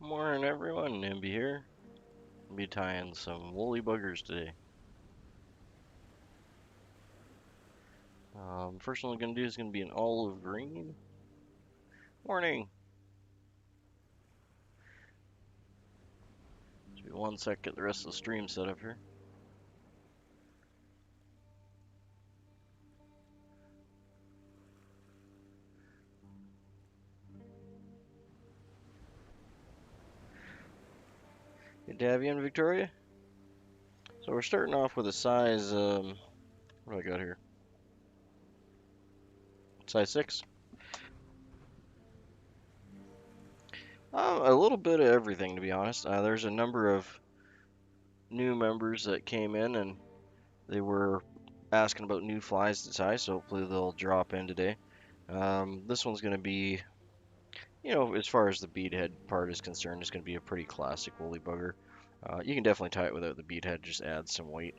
Morning everyone, Nimby here. I'll be tying some woolly buggers today. First one I'm gonna do is gonna be an olive green. Morning. Just be 1 sec, get the rest of the stream set up here. Good to have you in, Victoria. So we're starting off with a size, what do I got here? Size 6. A little bit of everything, to be honest. There's a number of new members that came in and they were asking about new flies to tie, so hopefully they'll drop in today. This one's going to be, as far as the bead head part is concerned, it's going to be a pretty classic woolly bugger. You can definitely tie it without the bead head, just add some weight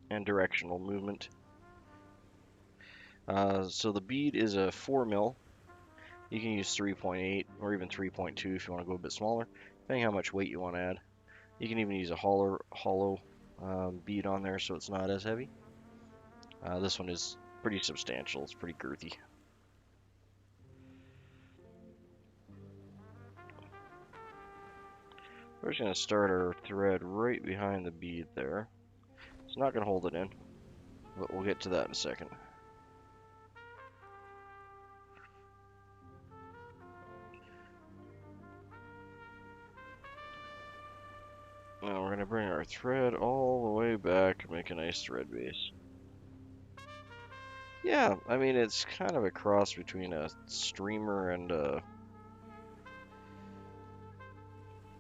and directional movement. So the bead is a 4 mil. You can use 3.8 or even 3.2 if you want to go a bit smaller, depending how much weight you want to add. You can even use a hollow bead on there so it's not as heavy. This one is pretty substantial, it's pretty girthy. We're just going to start our thread right behind the bead there. It's not going to hold it in, but we'll get to that in a second. Now we're going to bring our thread all the way back and make a nice thread base. Yeah, I mean, it's kind of a cross between a streamer and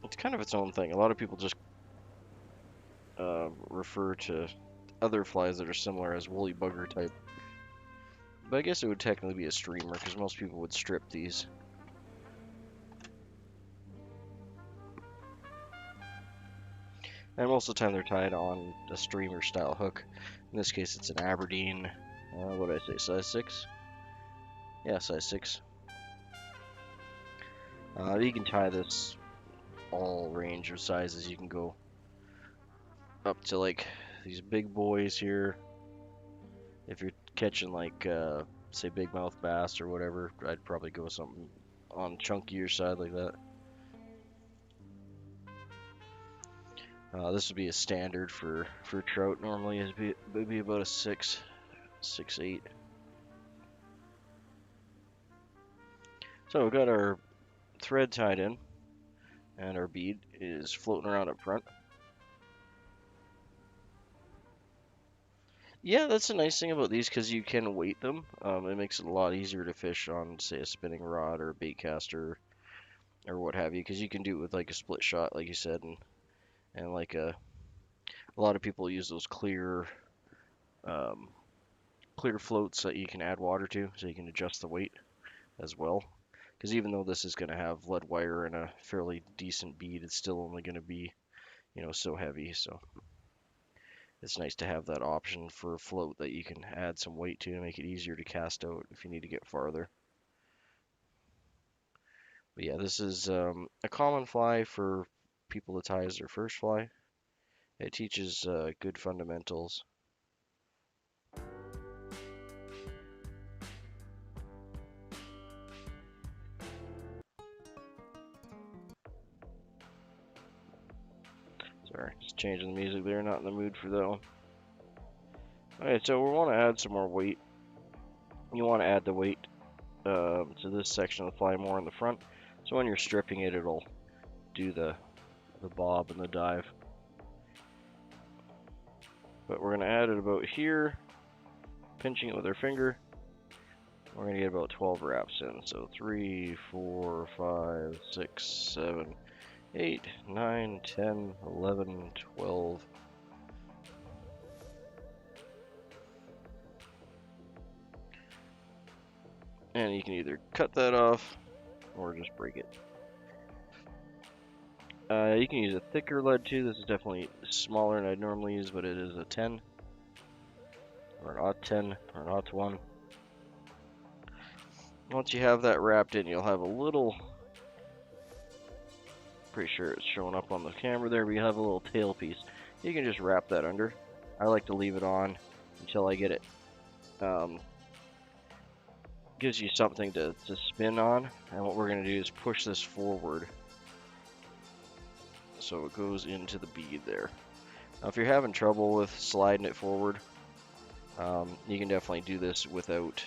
it's kind of its own thing. A lot of people just refer to other flies that are similar as woolly bugger type. But I guess it would technically be a streamer because most people would strip these. And most of the time they're tied on a streamer style hook. In this case it's an Aberdeen, what did I say, size 6? Yeah, size 6. You can tie this all range of sizes. You can go up to like these big boys here. If you're catching like, say big mouth bass or whatever, I'd probably go with something on chunkier side like that. This would be a standard for trout. Normally it'd be about a 6'8". So we've got our thread tied in, and our bead is floating around up front. Yeah, that's a nice thing about these because you can weight them. It makes it a lot easier to fish on, say, a spinning rod or a bait caster or what have you, because you can do it with like a split shot, like you said, and like a lot of people use those clear floats that you can add water to, so you can adjust the weight as well. Because even though this is going to have lead wire and a fairly decent bead, it's still only going to be, so heavy. So it's nice to have that option for a float that you can add some weight to make it easier to cast out if you need to get farther. But yeah, this is a common fly for people to tie as their first fly. It teaches good fundamentals. Sorry, just changing the music there, not in the mood for that one. Alright, so we want to add some more weight. You want to add the weight to this section of the fly more in the front, so when you're stripping it, it'll do the bob and the dive. But we're going to add it about here, pinching it with our finger. We're going to get about 12 wraps in, so 3, 4, 5, 6, 7, 8, 9, 10, 11, 12. And you can either cut that off or just break it. You can use a thicker lead too. This is definitely smaller than I'd normally use, but it is a 10 or an odd 10 or an odd 1. Once you have that wrapped in, you'll have a little Pretty sure it's showing up on the camera there. We have a little tail piece. You can just wrap that under. I like to leave it on until I get it. Gives you something to spin on, and what we're going to do is push this forward so it goes into the bead there. Now if you're having trouble with sliding it forward, you can definitely do this without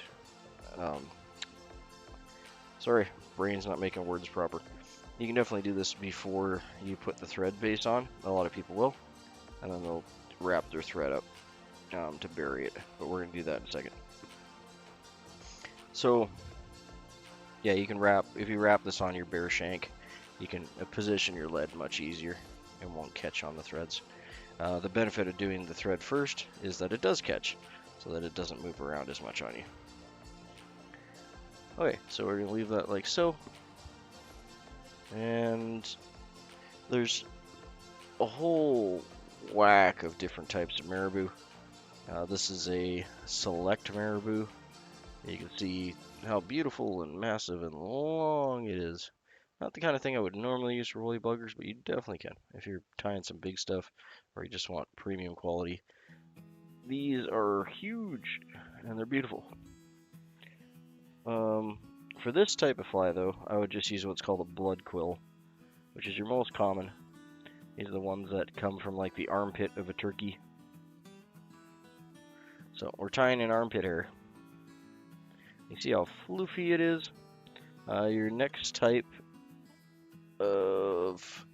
sorry, brain's not making words proper. You can definitely do this before you put the thread base on. A lot of people will, and then they'll wrap their thread up to bury it, but we're going to do that in a second. So yeah, you can wrap, if you wrap this on your bare shank, you can position your lead much easier and won't catch on the threads. The benefit of doing the thread first is that it does catch, so that it doesn't move around as much on you. Okay, so we're going to leave that like so. And there's a whole whack of different types of maribou. This is a select maribou. You can see how beautiful and massive and long it is. Not the kind of thing I would normally use for woolly buggers, but you definitely can if you're tying some big stuff or you just want premium quality. These are huge and they're beautiful. For this type of fly though, I would just use what's called a blood quill, which is your most common. These are the ones that come from like the armpit of a turkey. So we're tying an armpit hair. You see how floofy it is? Your next type of...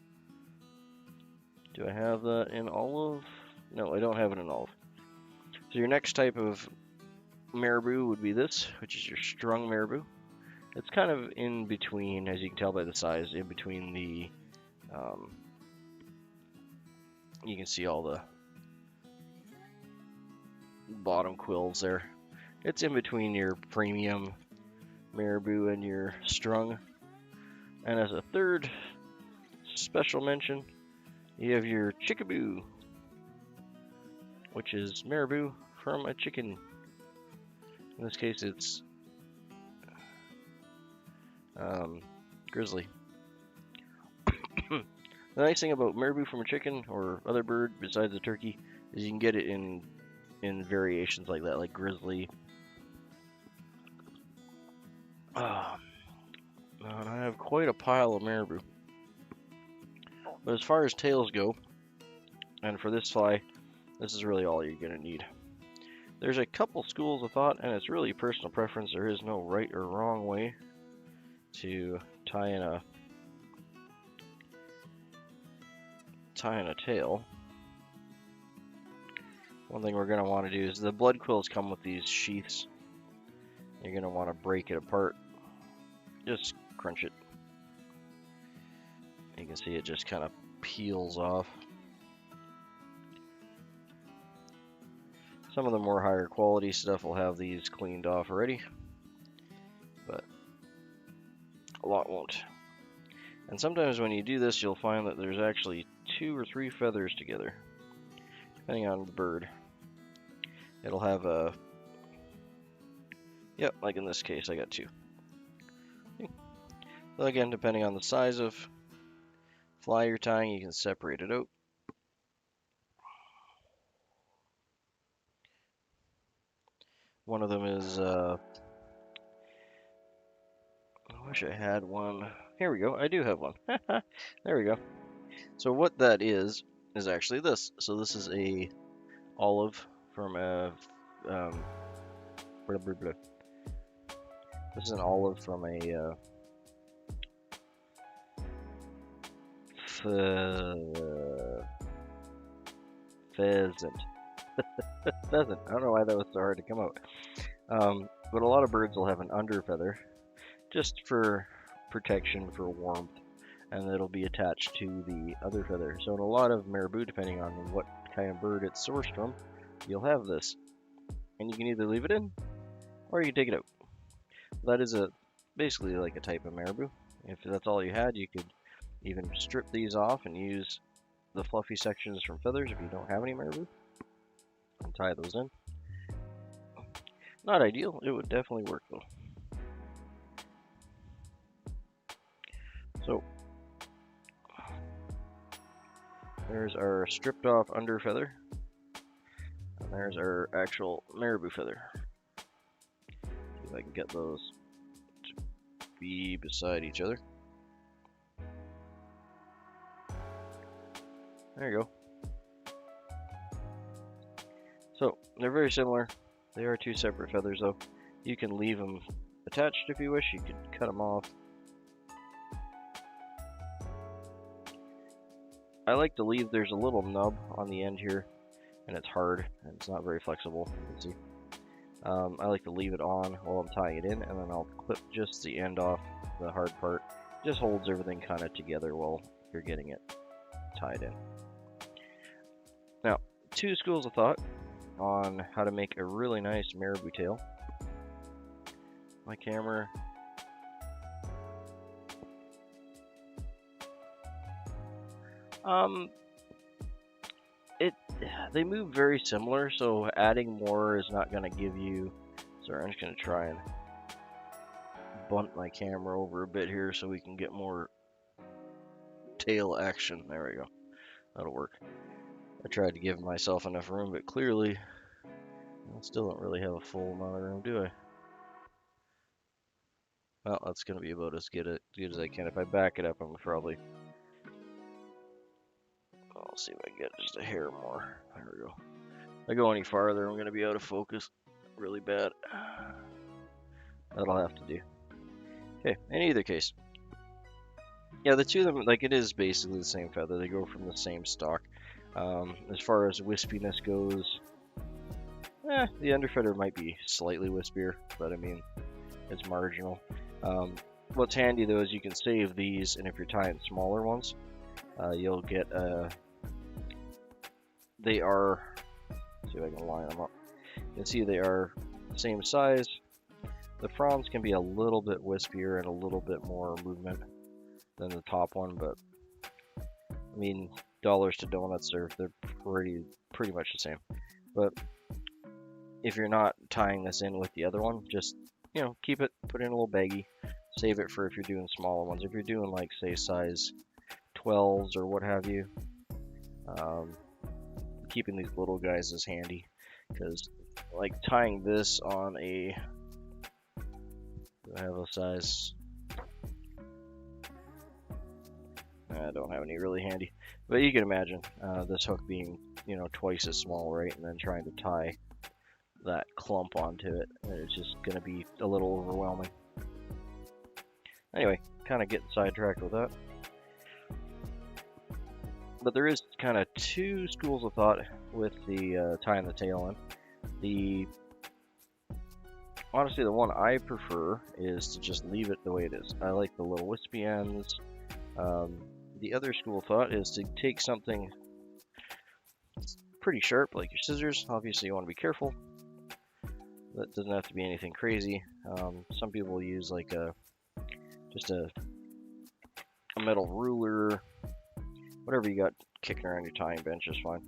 Do I have that in olive? No, I don't have it in olive. So your next type of maribou would be this, which is your strung maribou. It's kind of in between, as you can tell by the size, in between the... you can see all the bottom quills there. It's in between your premium maribou and your strung. And as a third special mention, you have your chickaboo, which is maribou from a chicken. In this case, it's grizzly. The nice thing about maribou from a chicken or other bird besides a turkey is you can get it in variations like that, like grizzly. And I have quite a pile of maribou. But as far as tails go, and for this fly, this is really all you're going to need. There's a couple schools of thought, and it's really personal preference. There is no right or wrong way to tie in a tail. One thing we're going to want to do is the blood quills come with these sheaths. You're going to want to break it apart. Just crunch it. You can see it just kind of peels off. Some of the more higher quality stuff will have these cleaned off already, but a lot won't. And sometimes when you do this, you'll find that there's actually 2 or 3 feathers together, depending on the bird. It'll have a, yep, like in this case, I got 2. So again, depending on the size of fly you're tying, you can separate it out. One of them is, I wish I had one. Here we go, I do have one. There we go. So what that is actually this. So this is a olive from a, this is an olive from a, pheasant. Pheasant. I don't know why that was so hard to come out. But a lot of birds will have an under feather, just for protection, for warmth, and it'll be attached to the other feather. So in a lot of maribou, depending on what kind of bird it's sourced from, you'll have this. And you can either leave it in, or you can take it out. That is basically like a type of maribou. If that's all you had, you could even strip these off and use the fluffy sections from feathers if you don't have any maribou, and tie those in. Not ideal, it would definitely work though. So There's our stripped off under feather. And there's our actual maribou feather. See if I can get those to be beside each other. There you go. So, they're very similar. They are two separate feathers though. You can leave them attached if you wish. You can cut them off. I like to leave, there's a little nub on the end here, and it's hard, and it's not very flexible, you can see. I like to leave it on while I'm tying it in, and then I'll clip just the end off the hard part. Just holds everything kind of together while you're getting it tied in. Now, two schools of thought on how to make a really nice maribou tail. My camera. They move very similar, so adding more is not going to give you. Sorry, I'm just going to try and bunt my camera over a bit here so we can get more tail action. There we go. That'll work. I tried to give myself enough room, but clearly I still don't really have a full amount of room, do I? Well, that's going to be about as good as I can. If I back it up, I'm probably... I'll see if I can get just a hair more. There we go. If I go any farther, I'm going to be out of focus really bad. That'll have to do. Okay, in either case. Yeah, the two of them, like, it is basically the same feather. They go from the same stock. As far as wispiness goes, the underfeather might be slightly wispier, but I mean, it's marginal. What's handy though is you can save these, and if you're tying smaller ones, you'll get they are, let's see if I can line them up. You can see they are same size. The fronds can be a little bit wispier and a little bit more movement than the top one, but I mean, dollars to donuts, they're pretty much the same. But if you're not tying this in with the other one, just, you know, keep it, put it in a little baggie, save it for if you're doing smaller ones. If you're doing, like, say size 12s or what have you, keeping these little guys is handy, because like tying this on a, do I have a size, I don't have any really handy, but you can imagine this hook being, you know, twice as small, right, and then trying to tie that clump onto it, and it's just going to be a little overwhelming. Anyway, kind of getting sidetracked with that. But there is kind of two schools of thought with the tying the tail in. Honestly, the one I prefer is to just leave it the way it is. I like the little wispy ends. The other school of thought is to take something pretty sharp, like your scissors. Obviously, you want to be careful. That doesn't have to be anything crazy. Some people use like just a metal ruler. Whatever you got kicking around your tying bench is fine.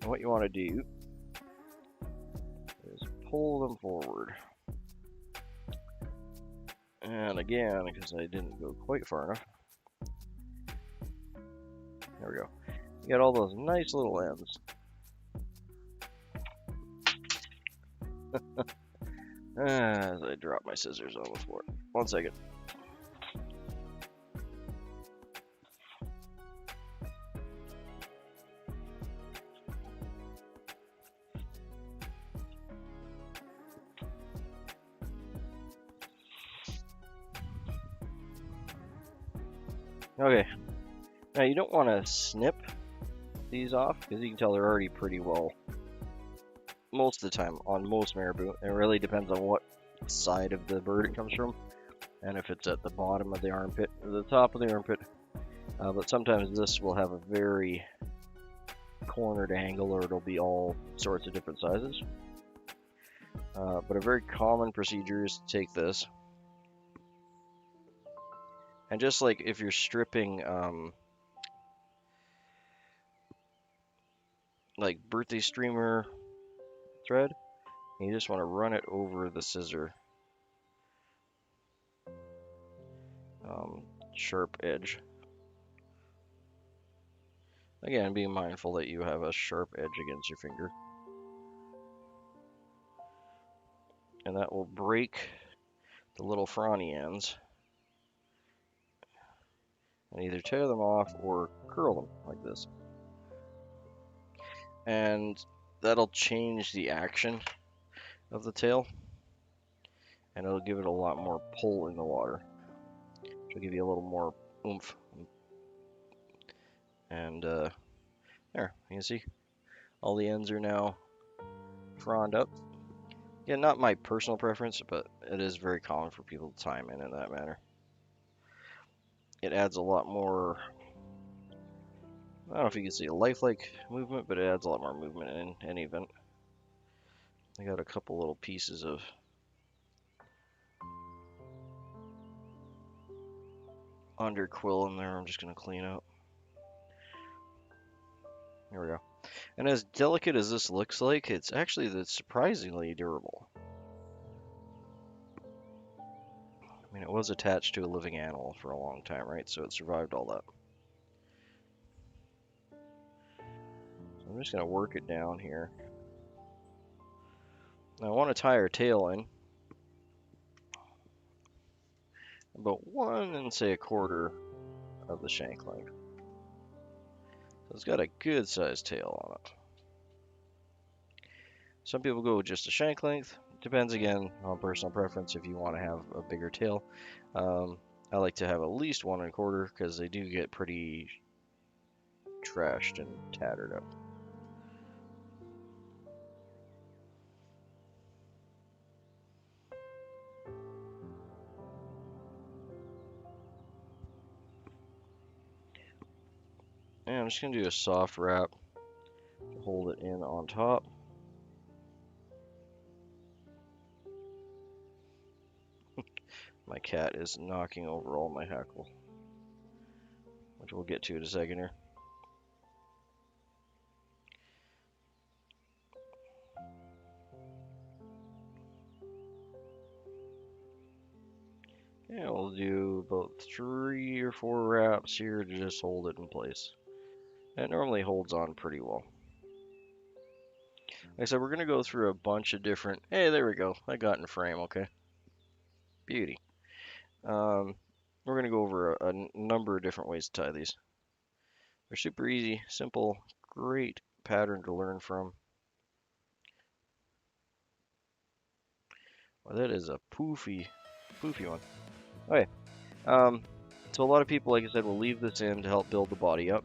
And what you want to do is pull them forward. And again, because I didn't go quite far enough. There we go. You got all those nice little ends. As I drop my scissors on the floor. 1 second. Okay, now you don't want to snip these off because you can tell they're already pretty well, most of the time on most maribou. It really depends on what side of the bird it comes from, and if it's at the bottom of the armpit or the top of the armpit. But sometimes this will have a very cornered angle, or it'll be all sorts of different sizes. But a very common procedure is to take this. And just like if you're stripping like birthday streamer thread, you just want to run it over the scissor sharp edge. Again, being mindful that you have a sharp edge against your finger. And that will break the little frony ends and either tear them off or curl them like this. And that'll change the action of the tail, and it'll give it a lot more pull in the water. It'll give you a little more oomph. And there, you can see all the ends are now frond up. Yeah, not my personal preference, but it is very common for people to time in that manner. It adds a lot more, I don't know if you can see a lifelike movement, but it adds a lot more movement in any event. I got a couple little pieces of under quill in there I'm just going to clean up. Here we go. And as delicate as this looks like, it's actually surprisingly durable. I mean, it was attached to a living animal for a long time, right? So it survived all that. So I'm just going to work it down here. Now I want to tie her tail in about 1 1/4 of the shank length. So it's got a good sized tail on it. Some people go with just a shank length. Depends again on personal preference if you want to have a bigger tail. I like to have at least 1 1/4 because they do get pretty trashed and tattered up. And I'm just going to do a soft wrap to hold it in on top. My cat is knocking over all my hackle, which we'll get to in a second here. Yeah, we'll do about 3 or 4 wraps here to just hold it in place. And it normally holds on pretty well. Like I said, we're going to go through a bunch of different... Hey, there we go. I got in frame, okay. Beauty. We're going to go over a number of different ways to tie these. They're super easy, simple, great pattern to learn from. Well, that is a poofy one. Okay. So a lot of people, like I said, will leave this in to help build the body up.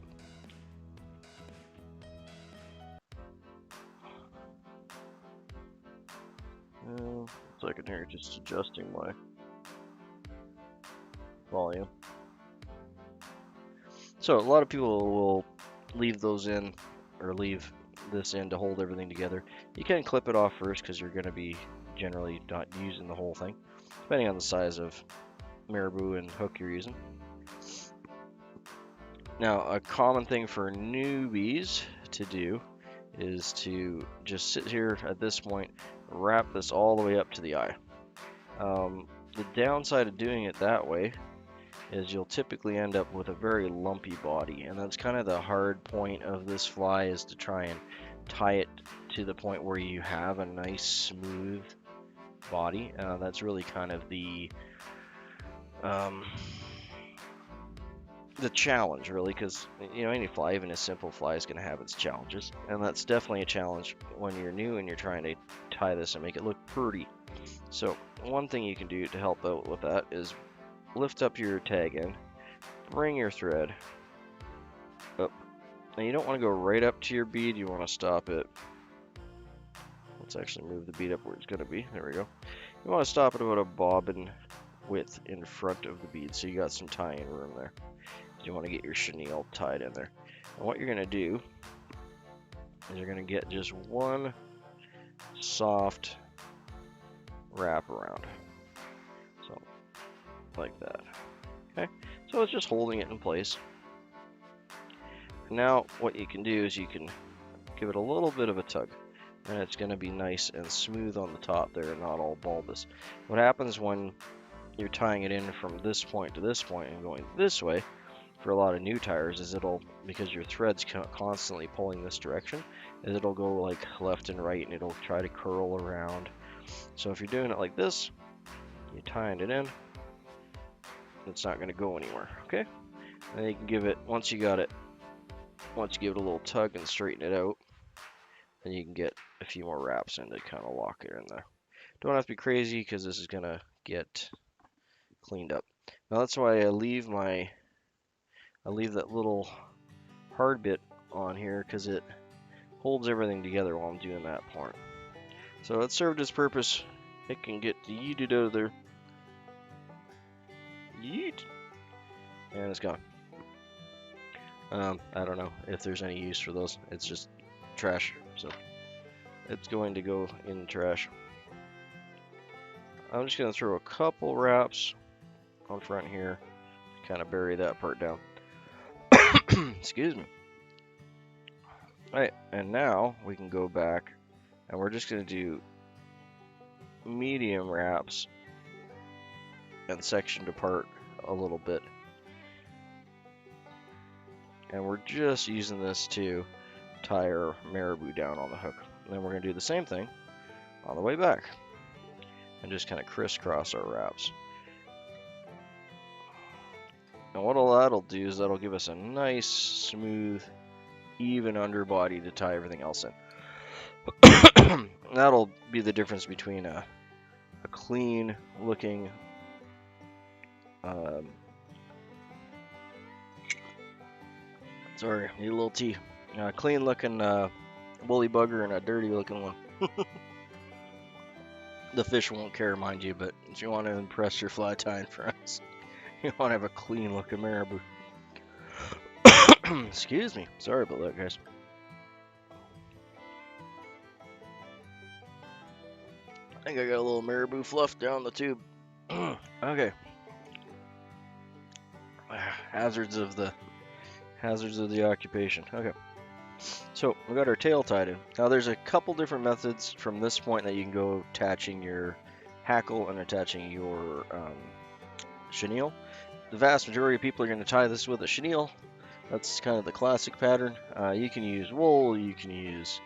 Second here, just adjusting my volume. So a lot of people will leave those in, or leave this in to hold everything together. You can clip it off first because you're going to be generally not using the whole thing, depending on the size of maribou and hook you're using. Now, a common thing for newbies to do is to just sit here at this point, wrap this all the way up to the eye. The downside of doing it that way is you'll typically end up with a very lumpy body, and that's kind of the hard point of this fly, is to try and tie it to the point where you have a nice smooth body. That's really kind of the challenge, really, because any fly, even a simple fly, is going to have its challenges, and that's definitely a challenge when you're new and you're trying to tie this and make it look pretty. So one thing you can do to help out with that is lift up your tag end, bring your thread up. Now you don't want to go right up to your bead, you want to stop it. Let's actually move the bead up where it's going to be. There we go. You want to stop it about a bobbin width in front of the bead, so you got some tying room there. You want to get your chenille tied in there. And what you're going to do is you're going to get just one soft wrap around. So, like that. Okay, so it's just holding it in place. Now what you can do is you can give it a little bit of a tug, and it's going to be nice and smooth on the top there, not all bulbous. What happens when you're tying it in from this point to this point and going this way for a lot of new tires is because your thread's constantly pulling this direction, is it'll go like left and right and it'll try to curl around. So if you're doing it like this, you're tying it in, it's not going to go anywhere, okay? And then you can give it, once you give it a little tug and straighten it out, then you can get a few more wraps in to kind of lock it in there. Don't have to be crazy because this is going to get cleaned up. Now that's why I leave that little hard bit on here, because it holds everything together while I'm doing that part. So it served its purpose. It can get yeeted out of there. Yeet! And it's gone. I don't know if there's any use for those. It's just trash, so it's going to go in the trash. I'm just going to throw a couple wraps on front here to kind of bury that part down. Excuse me. Alright, and now we can go back and we're just going to do medium wraps and sectioned apart a little bit. And we're just using this to tie our maribou down on the hook. And then we're going to do the same thing on the way back and just kind of crisscross our wraps. And what that'll do is that'll give us a nice, smooth, even underbody to tie everything else in. That'll be the difference between a clean looking sorry, need a little tea. Clean looking Wolly Bugger and a dirty looking one. The fish won't care, mind you, but if you want to impress your fly tying friends, you want to have a clean looking maribou. Excuse me. Sorry about that, guys. I think I got a little maribou fluff down the tube. Okay. Hazards of the occupation. Okay. So we got our tail tied in. Now there's a couple different methods from this point that you can go attaching your hackle and attaching your chenille. The vast majority of people are going to tie this with a chenille. That's kind of the classic pattern. You can use wool, you can use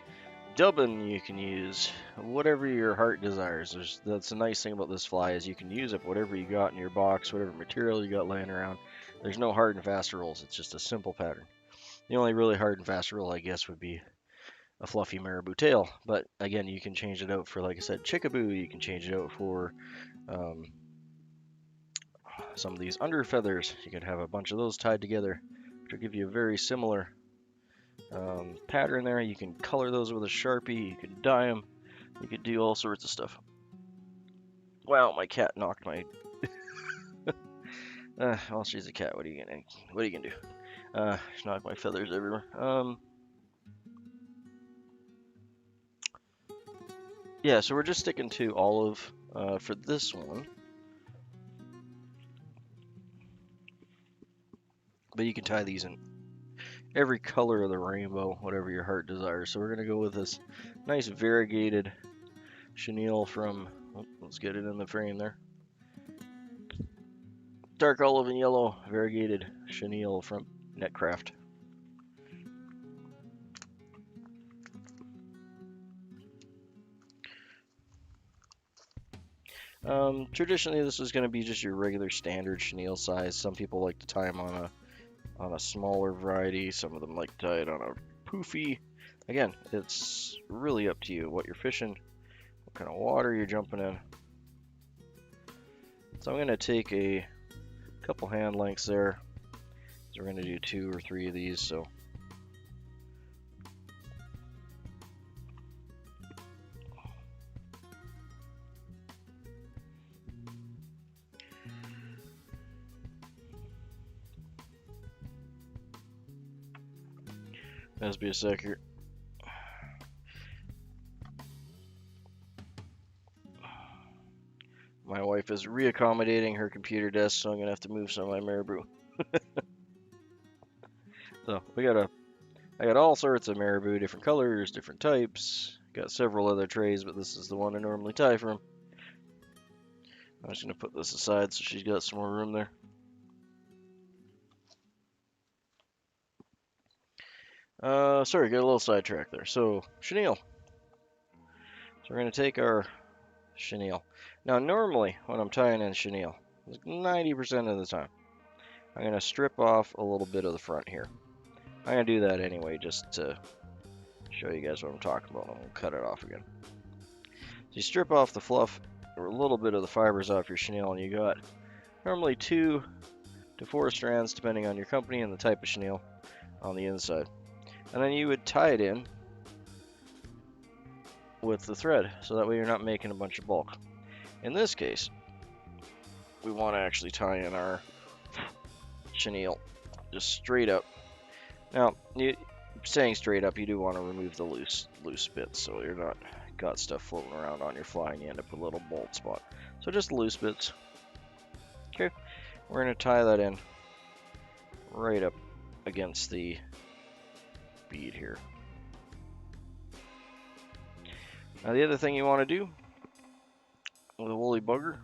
dubbin, you can use whatever your heart desires. That's the nice thing about this fly is you can use it whatever you got in your box, whatever material you got laying around. There's no hard and fast rules. It's just a simple pattern. The only really hard and fast rule, I guess, would be a fluffy maribou tail. But again, you can change it out for, like I said, chickaboo. You can change it out for some of these under feathers. You can have a bunch of those tied together, which will give you a very similar pattern there. You can color those with a Sharpie. You can dye them. You could do all sorts of stuff. Wow, my cat knocked my... well, she's a cat. What are you gonna do? She knocked my feathers everywhere. Yeah, so we're just sticking to olive for this one. But you can tie these in every color of the rainbow, whatever your heart desires. So we're going to go with this nice variegated chenille from, let's get it in the frame there. Dark olive and yellow variegated chenille from Netcraft. Traditionally, this is going to be just your regular standard chenille size. Some people like to tie them on a smaller variety. Some of them like to tie it on a poofy. Again, it's really up to you what you're fishing, what kind of water you're jumping in. So I'm going to take a couple hand lengths there. So we're going to do 2 or 3 of these. So just be a sec here. My wife is reaccommodating her computer desk, so I'm gonna have to move some of my maribou. So I got all sorts of maribou, different colors, different types. Got several other trays, but this is the one I normally tie from. I'm just gonna put this aside so she's got some more room there. Sorry, got a little sidetracked there. So, chenille. So we're going to take our chenille. Now, normally, when I'm tying in chenille, 90% of the time, I'm going to strip off a little bit of the front here. I'm going to do that anyway, just to show you guys what I'm talking about, and we'll cut it off again. So you strip off the fluff, or a little bit of the fibers off your chenille, and you got normally 2 to 4 strands, depending on your company and the type of chenille, on the inside. And then you would tie it in with the thread, so that way you're not making a bunch of bulk. In this case, we want to actually tie in our chenille just straight up. Now, saying straight up, you do want to remove the loose bits, so you're not got stuff floating around on your fly and you end up with a little bolt spot. So just loose bits. Okay, we're going to tie that in right up against the bead here. Now the other thing you want to do with a Wolly Bugger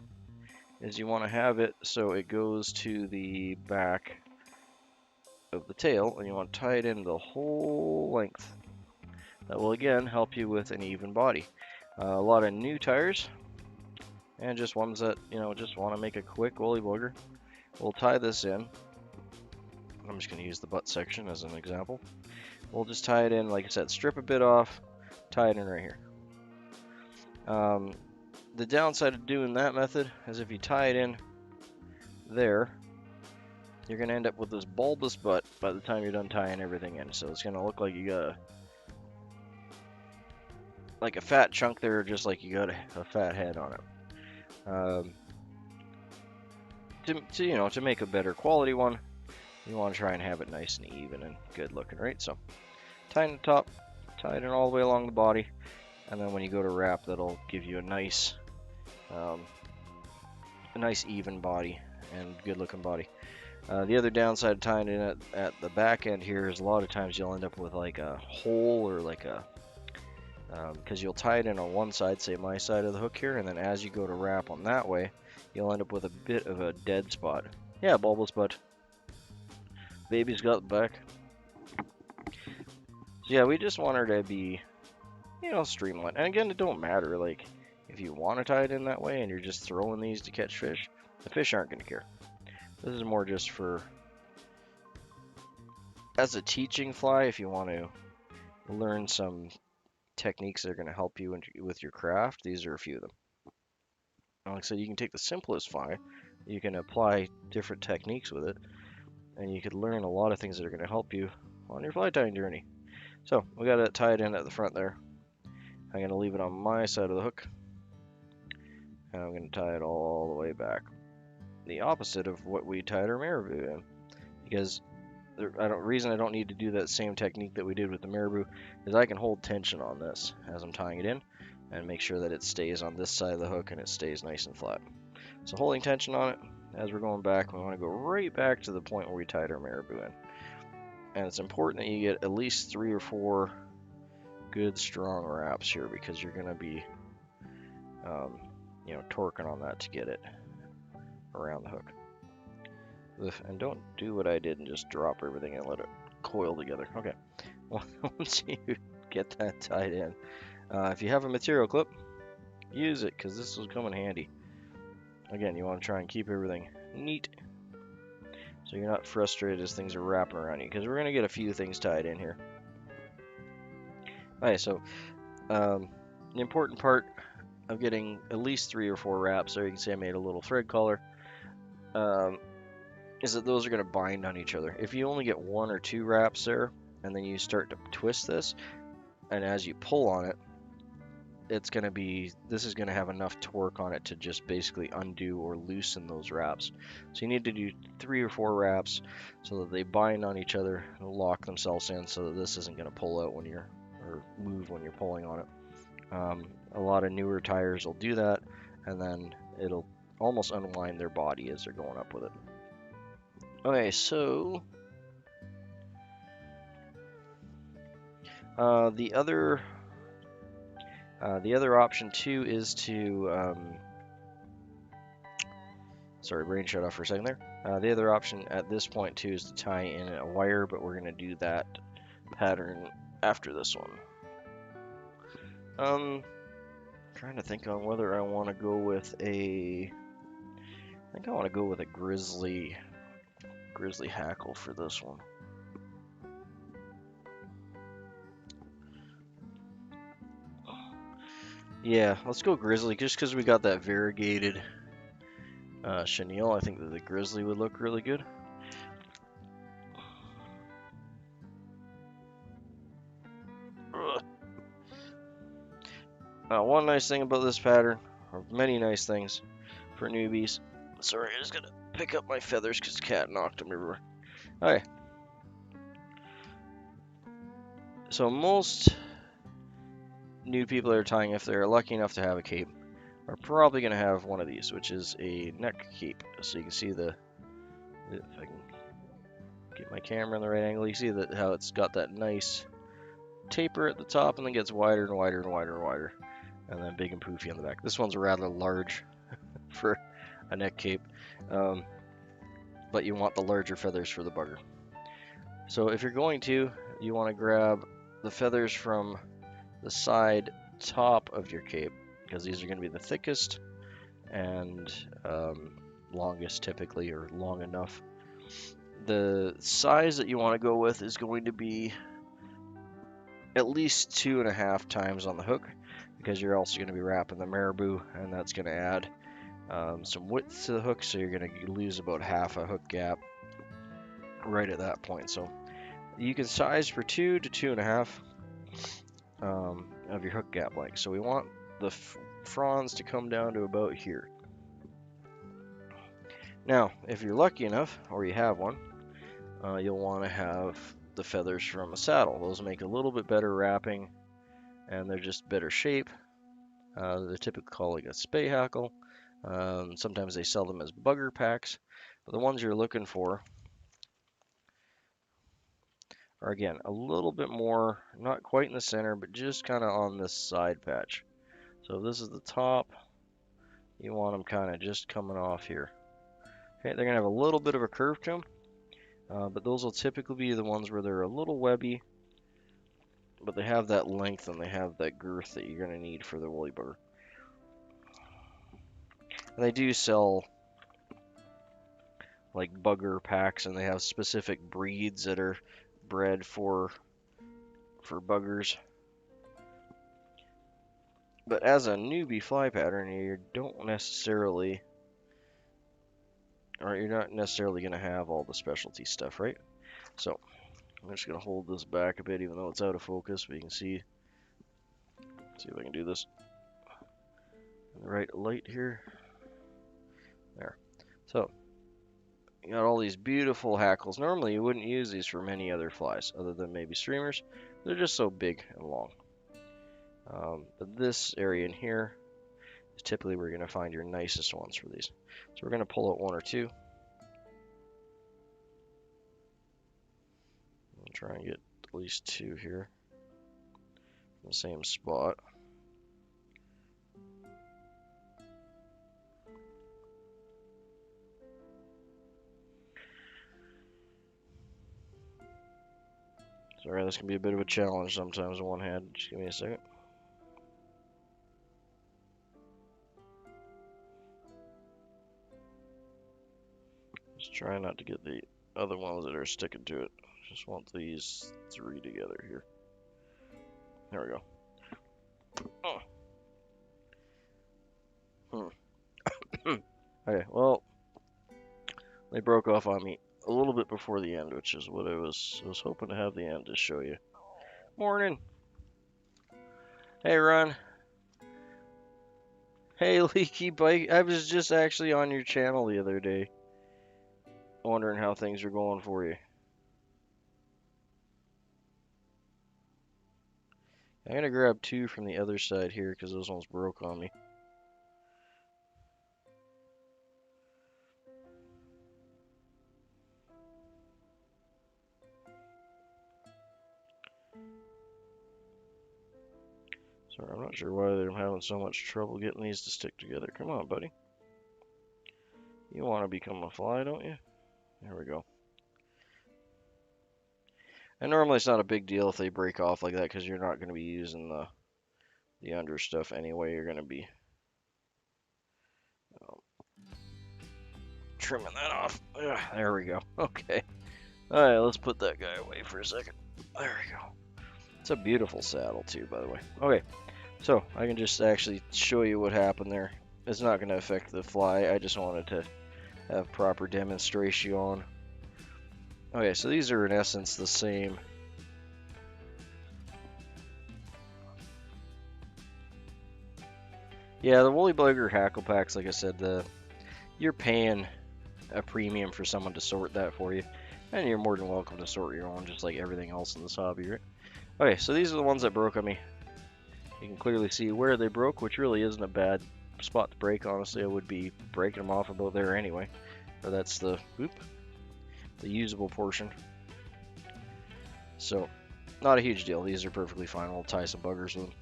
is you want to have it so it goes to the back of the tail, and you want to tie it in the whole length. That will again help you with an even body. A lot of new tires and just ones that just want to make a quick Wolly Bugger, we'll tie this in. I'm just going to use the butt section as an example. We'll just tie it in, like I said, strip a bit off, tie it in right here. The downside of doing that method is if you tie it in there, you're going to end up with this bulbous butt by the time you're done tying everything in. So it's going to look like you got a fat chunk there, just like you got a fat head on it. To make a better quality one, you want to try and have it nice and even and good looking, right? So tie in the top, tie it in all the way along the body, and then when you go to wrap, that'll give you a nice even body and good looking body. The other downside of tying it at the back end here is a lot of times you'll end up with like a hole, or like a because you'll tie it in on one side, say my side of the hook here, and then as you go to wrap on that way, you'll end up with a bit of a dead spot. Yeah, bulbous butt. Baby's got the back. So yeah, we just want her to be, streamlined. And again, it don't matter, like, if you want to tie it in that way and you're just throwing these to catch fish, the fish aren't going to care. This is more just for, as a teaching fly, if you want to learn some techniques that are going to help you with your craft. These are a few of them. Like I said, you can take the simplest fly, you can apply different techniques with it, and you could learn a lot of things that are going to help you on your fly tying journey. So we got it tied in at the front there. I'm going to leave it on my side of the hook, and I'm going to tie it all the way back, the opposite of what we tied our maribou in, because the reason I don't need to do that same technique that we did with the maribou is I can hold tension on this as I'm tying it in and make sure that it stays on this side of the hook and it stays nice and flat. So holding tension on it as we're going back, we want to go right back to the point where we tied our maribou in. And it's important that you get at least 3 or 4 good strong wraps here, because you're going to be torquing on that to get it around the hook. And don't do what I did and just drop everything and let it coil together. Okay, well, once you get that tied in, if you have a material clip, use it, because this will come in handy. Again, you want to try and keep everything neat so you're not frustrated as things are wrapping around you, because we're going to get a few things tied in here. Alright, so the important part of getting at least 3 or 4 wraps there, you can see I made a little thread collar, is that those are going to bind on each other. If you only get 1 or 2 wraps there, and then you start to twist this, and as you pull on it, this is going to have enough torque on it to just basically undo or loosen those wraps. So you need to do 3 or 4 wraps so that they bind on each other and lock themselves in, so that this isn't going to pull out or move when you're pulling on it. A lot of newer tires will do that, and then it'll almost unwind their body as they're going up with it. Okay, so the other option too is to sorry, brain shut off for a second there. The other option at this point too is to tie in a wire, but we're going to do that pattern after this one. Trying to think on whether I want to go with a. I think I want to go with a grizzly hackle for this one. Yeah, let's go grizzly just because we got that variegated chenille. I think that the grizzly would look really good. One nice thing about this pattern, or many nice things for newbies. Sorry, I just gotta pick up my feathers because the cat knocked them everywhere. Okay. So most new people that are tying, if they're lucky enough to have a cape, are probably going to have one of these, which is a neck cape. So you can see if I can get my camera in the right angle, you see that how it's got that nice taper at the top and then gets wider and wider and wider and wider, and then big and poofy on the back. This one's rather large for a neck cape, but you want the larger feathers for the bugger. So if you're going to, you want to grab the feathers from the side top of your cape, because these are going to be the thickest and longest typically, or long enough. The size that you want to go with is going to be at least 2.5 times on the hook, because you're also going to be wrapping the maribou, and that's going to add some width to the hook, so you're going to lose about half a hook gap right at that point. So you can size for 2 to 2.5 of your hook gap length. So we want the fronds to come down to about here. Now, if you're lucky enough, or you have one, you'll want to have the feathers from a saddle. Those make a little bit better wrapping, and they're just better shape. They're typically called like a spay hackle. Sometimes they sell them as bugger packs, but the ones you're looking for are, again, a little bit more, not quite in the center, but just kind of on this side patch. So if this is the top, you want them kind of just coming off here. Okay, they're going to have a little bit of a curve to them, but those will typically be the ones where they're a little webby, but they have that length and they have that girth that you're going to need for the woolly bugger. And they do sell like bugger packs, and they have specific breeds that are bred for buggers. But as a newbie fly pattern, you don't necessarily, or you're not necessarily going to have all the specialty stuff, right? So I'm just going to hold this back a bit, even though it's out of focus, but you can see if I can do this in the right light here. There. So you got all these beautiful hackles. Normally you wouldn't use these for many other flies other than maybe streamers. They're just so big and long. But this area in here is typically where you're going to find your nicest ones for these. So we're going to pull out one or two. I'll try and get at least 2 here in the same spot. Sorry, this can be a bit of a challenge sometimes in one hand. Just give me a second. Just try not to get the other ones that are sticking to it. Just want these 3 together here. There we go. Okay, well, they broke off on me a little bit before the end, which is what I was hoping to have the end to show you. Morning. Hey, Ron. Hey, Leaky Bike. I was just actually on your channel the other day, wondering how things are going for you. I'm gonna grab 2 from the other side here because those ones broke on me. Sorry, I'm not sure why they're having so much trouble getting these to stick together. Come on, buddy. You want to become a fly, don't you? There we go. And normally it's not a big deal if they break off like that because you're not going to be using the under stuff anyway. You're going to be um, trimming that off. Ugh, there we go. Okay. All right, let's put that guy away for a second. There we go. It's a beautiful saddle too, by the way. Okay, so I can just actually show you what happened there. It's not going to affect the fly. I just wanted to have proper demonstration on. Okay, so these are in essence the same. Yeah, the Wolly Bugger Hackle packs, like I said, you're paying a premium for someone to sort that for you, and you're more than welcome to sort your own, just like everything else in this hobby, right? Okay, so these are the ones that broke on me. You can clearly see where they broke, which really isn't a bad spot to break. Honestly, I would be breaking them off about there anyway. Or that's the usable portion. So, not a huge deal. These are perfectly fine. We'll tie some buggers with them.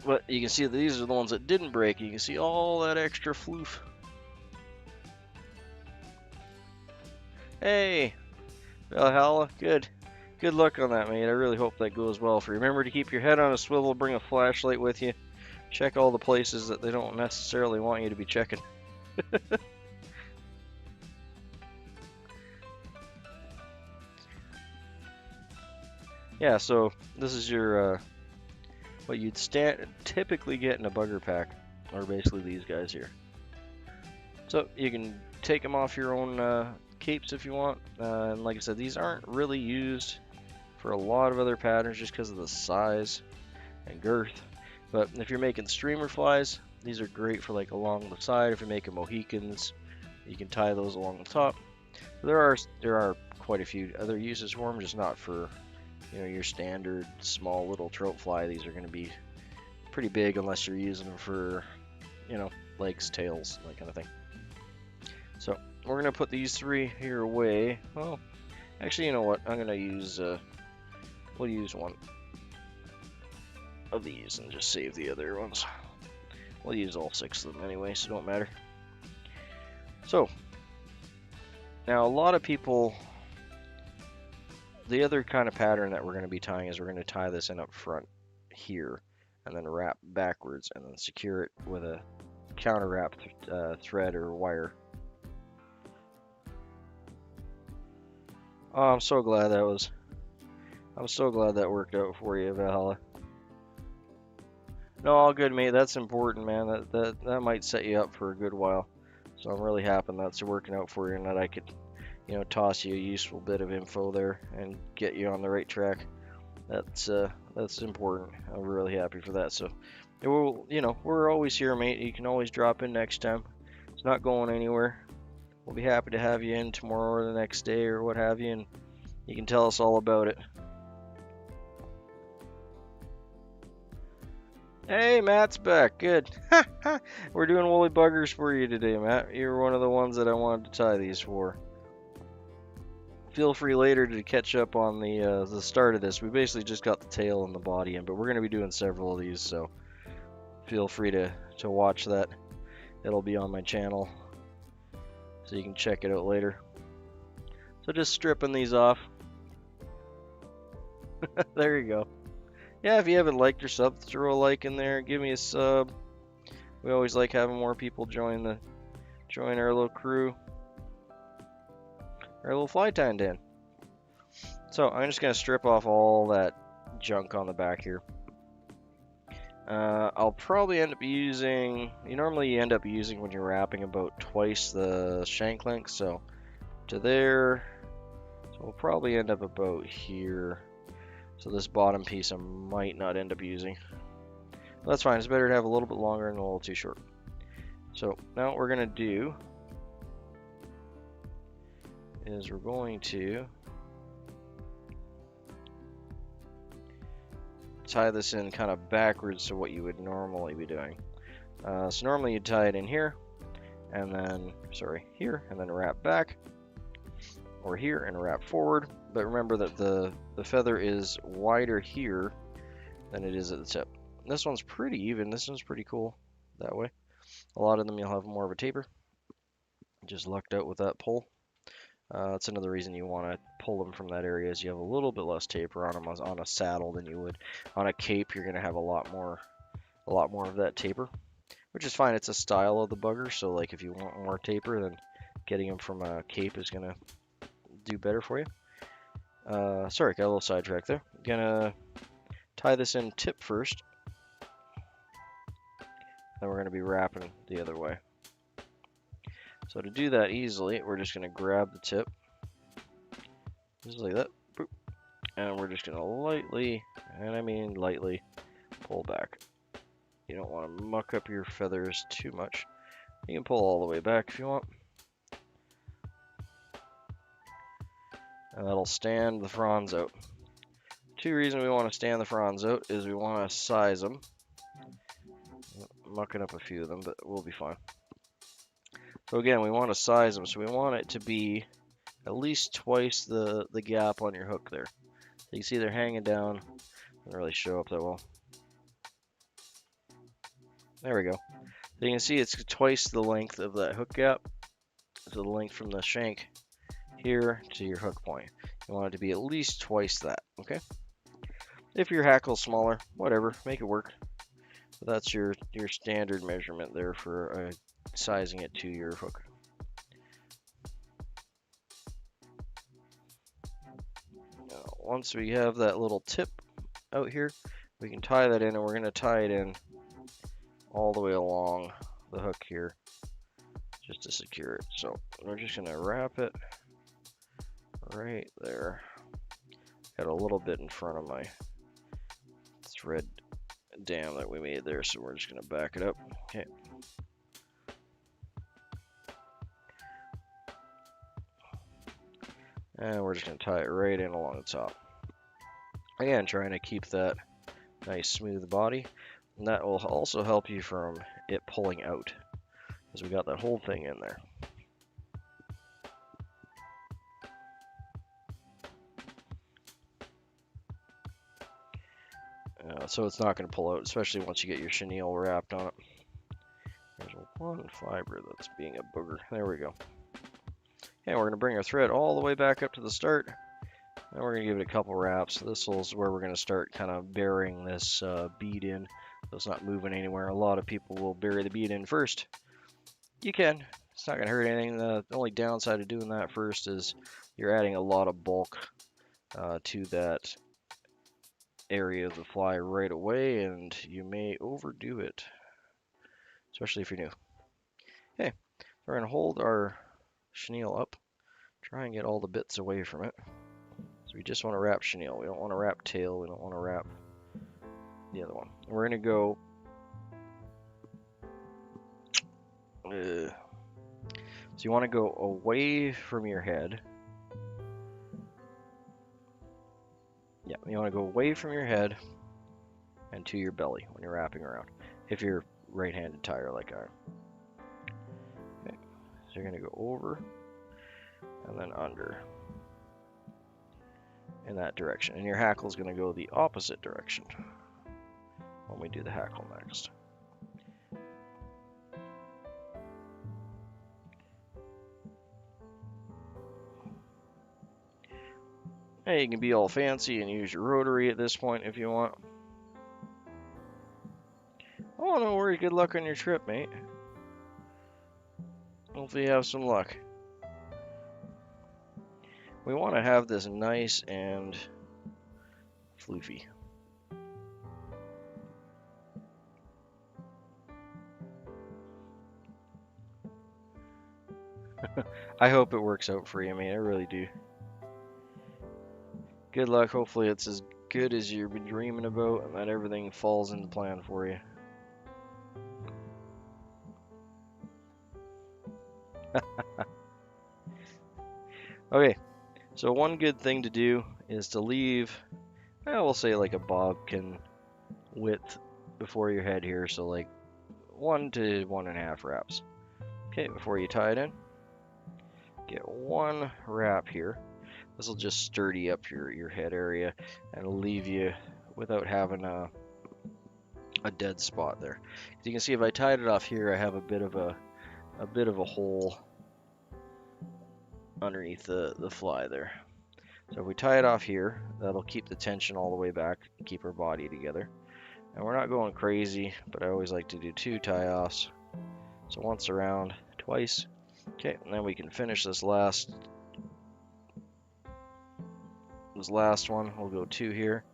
But you can see that these are the ones that didn't break. You can see all that extra floof. Hey, Valhalla, good. Good luck on that, mate. I really hope that goes well for you. Remember to keep your head on a swivel, bring a flashlight with you. Check all the places that they don't necessarily want you to be checking. Yeah, so this is your what you'd typically get in a bugger pack, or basically these guys here. So you can take them off your own capes if you want, and like I said, these aren't really used for a lot of other patterns just because of the size and girth. But if you're making streamer flies, these are great for like along the side. If you're making Mohicans, you can tie those along the top. There are quite a few other uses for them, just not for your standard small little trout fly. These are going to be pretty big unless you're using them for legs, tails, that kind of thing. So we're going to put these three here away. Well, actually, you know what? I'm going to use we'll use one of these and just save the other ones. We'll use all 6 of them anyway, so it don't matter. So now a lot of people, the other kind of pattern that we're going to be tying is we're going to tie this in up front here and then wrap backwards and then secure it with a counter wrap thread or wire. Oh, I'm so glad that worked out for you, Valhalla. No, all good, mate. That's important, man. That might set you up for a good while. So I'm really happy that's working out for you and that I could, toss you a useful bit of info there and get you on the right track. That's important. I'm really happy for that. So, we're always here, mate. You can always drop in next time. It's not going anywhere. We'll be happy to have you in tomorrow or the next day or what have you, and you can tell us all about it. Hey, Matt's back. Good. We're doing Wolly Buggers for you today, Matt. You're one of the ones that I wanted to tie these for. Feel free later to catch up on the start of this. We basically just got the tail and the body in, but we're going to be doing several of these, so feel free to watch that. It'll be on my channel, so you can check it out later. So just stripping these off. There you go. Yeah, if you haven't liked or subbed, throw a like in there. Give me a sub. We always like having more people join our little crew, our little fly tying den. So I'm just gonna strip off all that junk on the back here. I'll probably end up using. Normally you end up using when you're wrapping about twice the shank length, so to there. So we'll probably end up about here. So this bottom piece I might not end up using. But that's fine. It's better to have a little bit longer and a little too short. So now what we're gonna do is we're going to tie this in kind of backwards to what you would normally be doing. So normally you'd tie it in here, and then, here, and then wrap back, or here and wrap forward. But remember that the feather is wider here than it is at the tip. This one's pretty even. This one's pretty cool that way. A lot of them you'll have more of a taper. Just lucked out with that pole. That's another reason you want to pull them from that area, is you have a little bit less taper on them on a saddle than you would on a cape. You're going to have a lot more of that taper, which is fine. It's a style of the bugger, so like if you want more taper, then getting them from a cape is going to do better for you. Sorry, got a little sidetracked there. Gonna tie this in tip first, then we're going to be wrapping the other way. So to do that easily, we're just going to grab the tip, just like that, boop, and we're just going to lightly, and I mean lightly, pull back. You don't want to muck up your feathers too much. You can pull all the way back if you want. And that'll stand the fronds out. Two reasons we want to stand the fronds out is we want to size them. Mucking up a few of them, but we'll be fine. So again, we want to size them, so we want it to be at least twice the gap on your hook there. So you can see they're hanging down. Doesn't really show up that well. There we go. So you can see it's twice the length of that hook gap. So the length from the shank here to your hook point. You want it to be at least twice that, okay? If your hackle's smaller, whatever, make it work. But that's your standard measurement there for sizing it to your hook. Now, once we have that little tip out here, we can tie that in, and we're going to tie it in all the way along the hook here just to secure it. So we're just going to wrap it right there. Got a little bit in front of my thread dam that we made there, so we're just going to back it up. Okay. And we're just going to tie it right in along the top. Again, trying to keep that nice smooth body. And that will also help you from it pulling out, because we got that whole thing in there. So it's not going to pull out, especially once you get your chenille wrapped on it. There's one fiber that's being a booger. There we go. Okay, we're going to bring our thread all the way back up to the start. And we're going to give it a couple wraps. This is where we're going to start kind of burying this bead in, so it's not moving anywhere. A lot of people will bury the bead in first. You can. It's not going to hurt anything. The only downside of doing that first is you're adding a lot of bulk to that area of the fly right away, and you may overdo it, especially if you're new. Okay, we're going to hold our chenille up, try and get all the bits away from it. So we just want to wrap chenille. We don't want to wrap tail. We don't want to wrap the other one. We're going to go so you want to go away from your head. Yeah, you want to go away from your head and to your belly when you're wrapping around, if you're right-handed tire like I am. Okay, so you're going to go over and then under in that direction. And your hackle is going to go the opposite direction when we do the hackle next. Hey, you can be all fancy and use your rotary at this point if you want. Oh, no worries. Good luck on your trip, mate. Hopefully you have some luck. We want to have this nice and floofy. I hope it works out for you, mate. I really do. Good luck. Hopefully it's as good as you've been dreaming about, and that everything falls into plan for you. Okay, so one good thing to do is to leave, we'll say like a bodkin width before your head here, so like 1 to 1.5 wraps. Okay, before you tie it in, get one wrap here. This will just sturdy up your head area and leave you without having a dead spot there. As you can see, if I tied it off here, I have a bit of a hole underneath the fly there. So if we tie it off here, that'll keep the tension all the way back, keep our body together. And we're not going crazy, but I always like to do 2 tie-offs. So once around, twice. Okay, and then we can finish this last one. We'll go 2 here.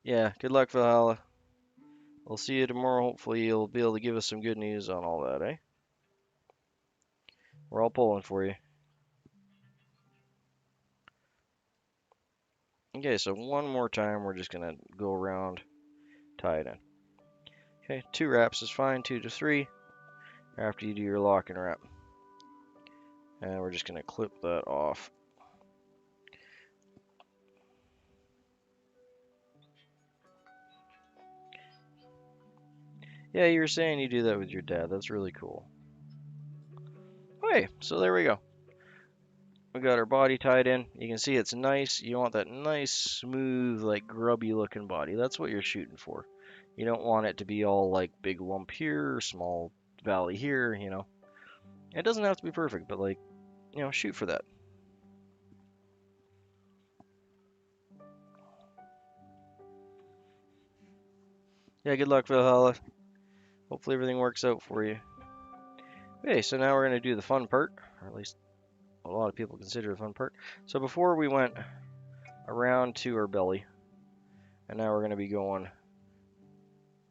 Yeah, good luck, Valhalla. We'll see you tomorrow. Hopefully you'll be able to give us some good news on all that, eh? We're all pulling for you. Okay, so one more time, we're just gonna go around, tie it in. Okay, 2 wraps is fine, 2 to 3, after you do your lock and wrap. And we're just gonna clip that off. Yeah, you were saying you do that with your dad. That's really cool. Okay, so there we go. We got our body tied in. You can see it's nice. You want that nice, smooth, like grubby looking body. That's what you're shooting for. You don't want it to be all like big lump here, small valley here, you know. It doesn't have to be perfect, but like, you know, shoot for that. Yeah, good luck, Valhalla. Hopefully everything works out for you. Okay, so now we're going to do the fun part, or at least a lot of people consider the fun part. So before we went around to our belly, and now we're going to be going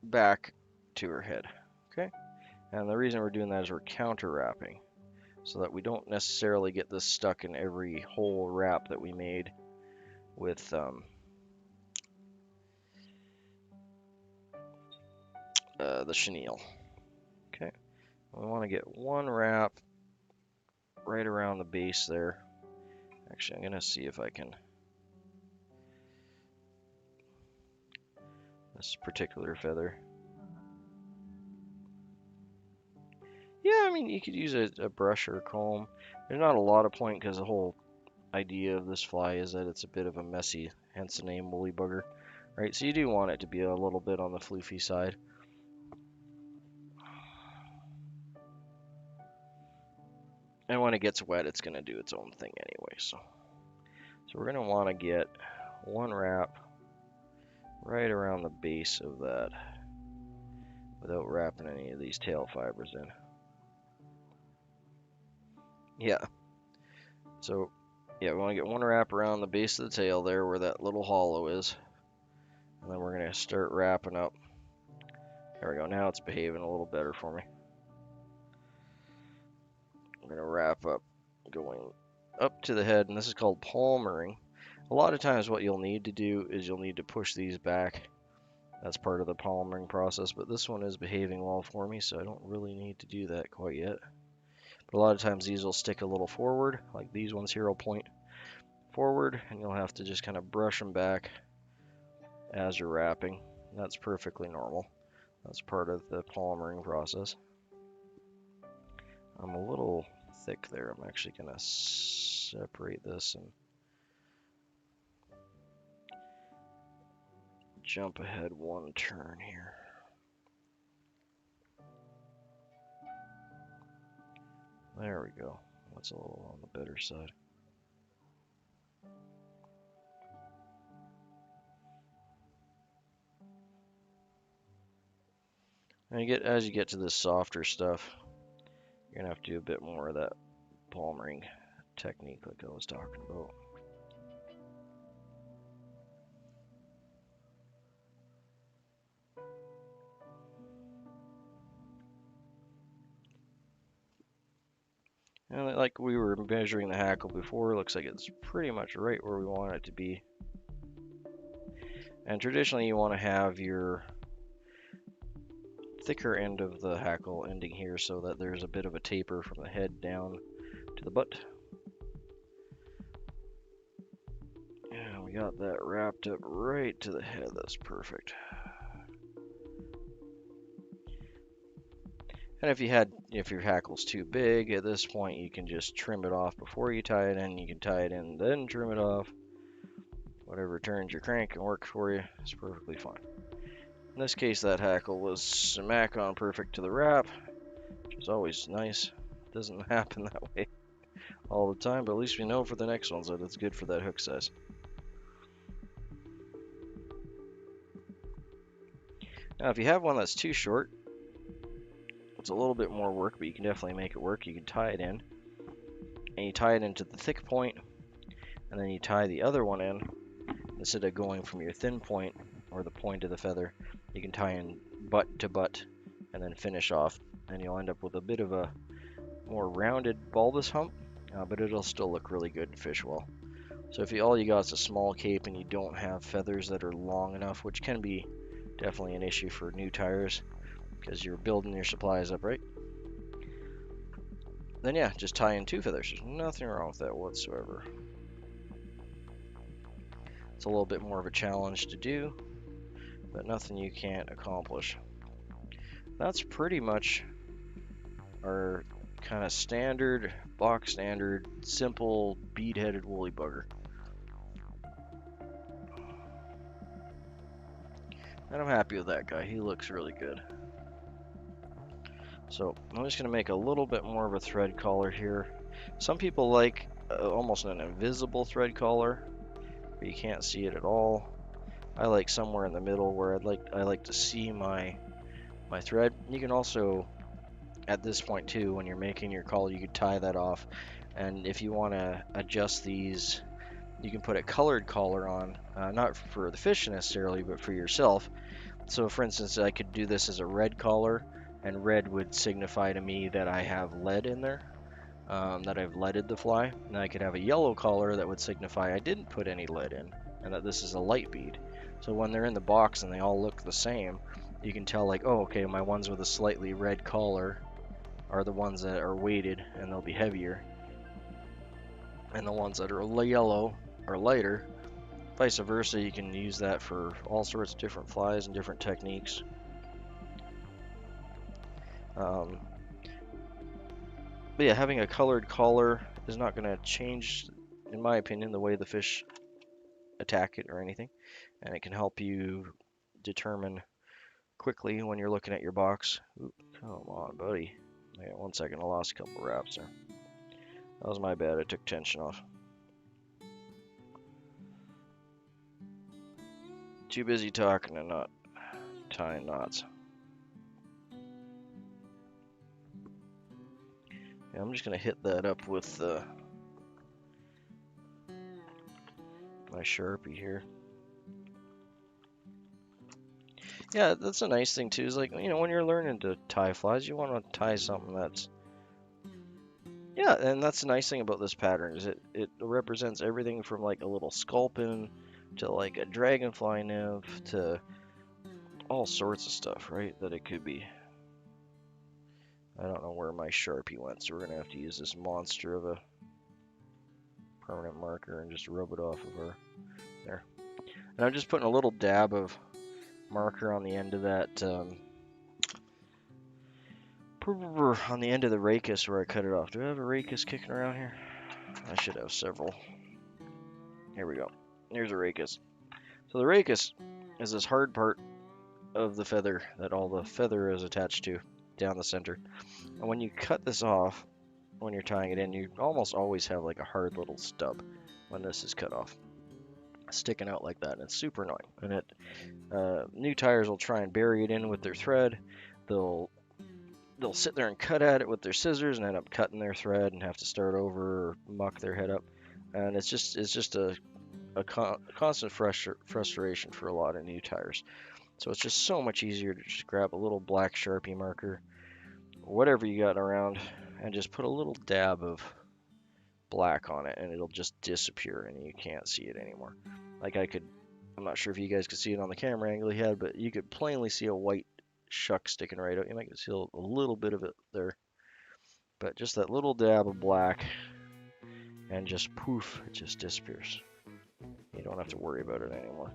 back to her head, okay? And the reason we're doing that is we're counter wrapping, so that we don't necessarily get this stuck in every whole wrap that we made with the chenille. Okay, we want to get one wrap right around the base there. Actually, I'm gonna see if I can. This particular feather. Yeah, I mean, you could use a brush or a comb. There's not a lot of point because the whole idea of this fly is that it's a bit of a messy, hence the name Wolly Bugger, right? So you do want it to be a little bit on the floofy side. And when it gets wet, it's going to do its own thing anyway. So we're going to want to get one wrap right around the base of that without wrapping any of these tail fibers in. Yeah. So, yeah, we want to get one wrap around the base of the tail there where that little hollow is. And then we're going to start wrapping up. There we go. Now it's behaving a little better for me. I'm going to wrap up going up to the head, and this is called palmering. A lot of times what you'll need to do is you'll need to push these back. That's part of the palmering process, but this one is behaving well for me, so I don't really need to do that quite yet. But a lot of times these will stick a little forward, like these ones here will point forward, and you'll have to just kind of brush them back as you're wrapping. That's perfectly normal. That's part of the palmering process. I'm a little thick there. I'm actually going to separate this and jump ahead one turn here. There we go. That's a little on the better side. And as you get to this softer stuff, you're gonna have to do a bit more of that palmering technique like I was talking about. And like we were measuring the hackle before, looks like it's pretty much right where we want it to be. And traditionally you want to have your thicker end of the hackle ending here so that there's a bit of a taper from the head down to the butt. And we got that wrapped up right to the head. That's perfect. And if your hackle's too big at this point, you can just trim it off before you tie it in. You can tie it in, then trim it off. Whatever turns your crank and works for you is perfectly fine. In this case, that hackle was smack on perfect to the wrap, which is always nice. It doesn't happen that way all the time, but at least we know for the next ones that it's good for that hook size. Now, if you have one that's too short, it's a little bit more work, but you can definitely make it work. You can tie it in, and you tie it into the thick point, and then you tie the other one in. Instead of going from your thin point, or the point of the feather, you can tie in butt to butt, and then finish off, and you'll end up with a bit of a more rounded bulbous hump, but it'll still look really good and fish well. So if all you got is a small cape and you don't have feathers that are long enough, which can be definitely an issue for new tires, because you're building your supplies up, right? Then yeah, just tie in 2 feathers. There's nothing wrong with that whatsoever. It's a little bit more of a challenge to do, but nothing you can't accomplish. That's pretty much our kind of standard, box standard, simple, bead-headed woolly bugger. And I'm happy with that guy. He looks really good. So I'm just going to make a little bit more of a thread collar here. Some people like almost an invisible thread collar, where you can't see it at all. I like somewhere in the middle where I like to see my thread. You can also, at this point too, when you're making your collar, you could tie that off. And if you want to adjust these, you can put a colored collar on, not for the fish necessarily, but for yourself. So for instance, I could do this as a red collar, and red would signify to me that I have lead in there, that I've leaded the fly. And I could have a yellow collar that would signify I didn't put any lead in, and that this is a light bead. So when they're in the box and they all look the same, you can tell like, oh, okay, my ones with a slightly red collar are the ones that are weighted and they'll be heavier, and the ones that are yellow are lighter. Vice versa, you can use that for all sorts of different flies and different techniques. But yeah, having a colored collar is not going to change, in my opinion, the way the fish attack it or anything, and it can help you determine quickly when you're looking at your box. Oop, come on, buddy. Okay, 1 second, I lost a couple wraps there. That was my bad, I took tension off. Too busy talking and not tying knots. Yeah, I'm just gonna hit that up with my Sharpie here. Yeah, that's a nice thing too, is like, you know, when you're learning to tie flies, you want to tie something that's, yeah, and that's the nice thing about this pattern, is it represents everything from like a little sculpin to like a dragonfly nymph to all sorts of stuff, right, that it could be. I don't know where my Sharpie went, so we're gonna have to use this monster of a permanent marker and just rub it off of her. There. And I'm just putting a little dab of marker on the end of that, on the end of the rachis where I cut it off. Do I have a rachis kicking around here? I should have several. Here we go. Here's a rachis. So the rachis is this hard part of the feather that all the feather is attached to down the center. And when you cut this off, when you're tying it in, you almost always have like a hard little stub when this is cut off, sticking out like that, and it's super annoying. And new tires will try and bury it in with their thread. They'll sit there and cut at it with their scissors and end up cutting their thread and have to start over or muck their head up. And it's just a constant frustration for a lot of new tires. So it's just so much easier to just grab a little black Sharpie marker, whatever you got around, and just put a little dab of black on it, and it'll just disappear and you can't see it anymore. Like I'm not sure if you guys could see it on the camera angle he had, but you could plainly see a white shuck sticking right out. You might see a little bit of it there, but just that little dab of black, and just poof, it just disappears. You don't have to worry about it anymore.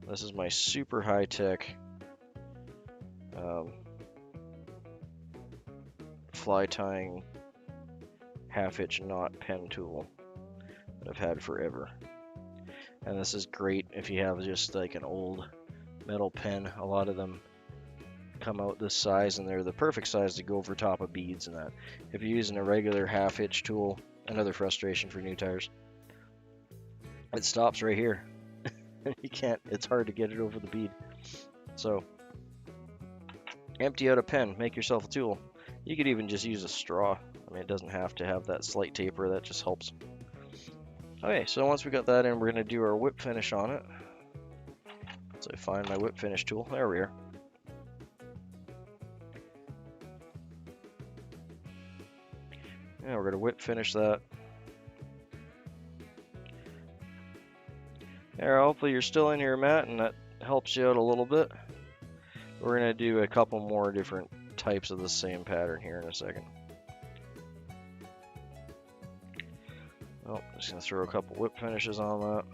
This is my super high-tech fly tying half-hitch knot pen tool that I've had forever. And this is great if you have just like an old metal pen. A lot of them come out this size, and they're the perfect size to go over top of beads and that. If you're using a regular half-hitch tool, another frustration for new tires, it stops right here. You can't, it's hard to get it over the bead. So empty out a pen, make yourself a tool. You could even just use a straw. I mean, it doesn't have to have that slight taper, that just helps. Okay, so once we got that in, we're going to do our whip finish on it. So I find my whip finish tool. There we are. Now we're going to whip finish that. There, hopefully you're still in here, Matt, and that helps you out a little bit. We're going to do a couple more different types of the same pattern here in a second. Oh, I'm just going to throw a couple whip finishes on that.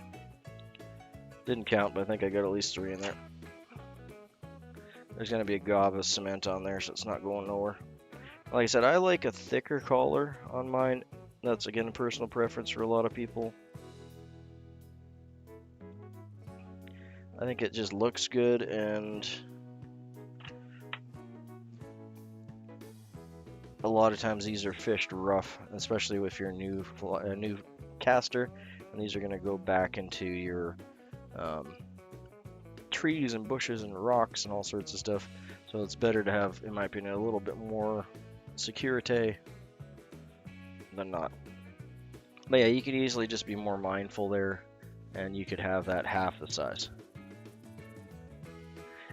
Didn't count, but I think I got at least 3 in there. There's going to be a gob of cement on there, so it's not going nowhere. Like I said, I like a thicker collar on mine. That's, again, a personal preference for a lot of people. I think it just looks good, and a lot of times these are fished rough, especially if you're a new caster, and these are going to go back into your trees and bushes and rocks and all sorts of stuff. So it's better to have, in my opinion, a little bit more security than not. But yeah, you could easily just be more mindful there, and you could have that half the size.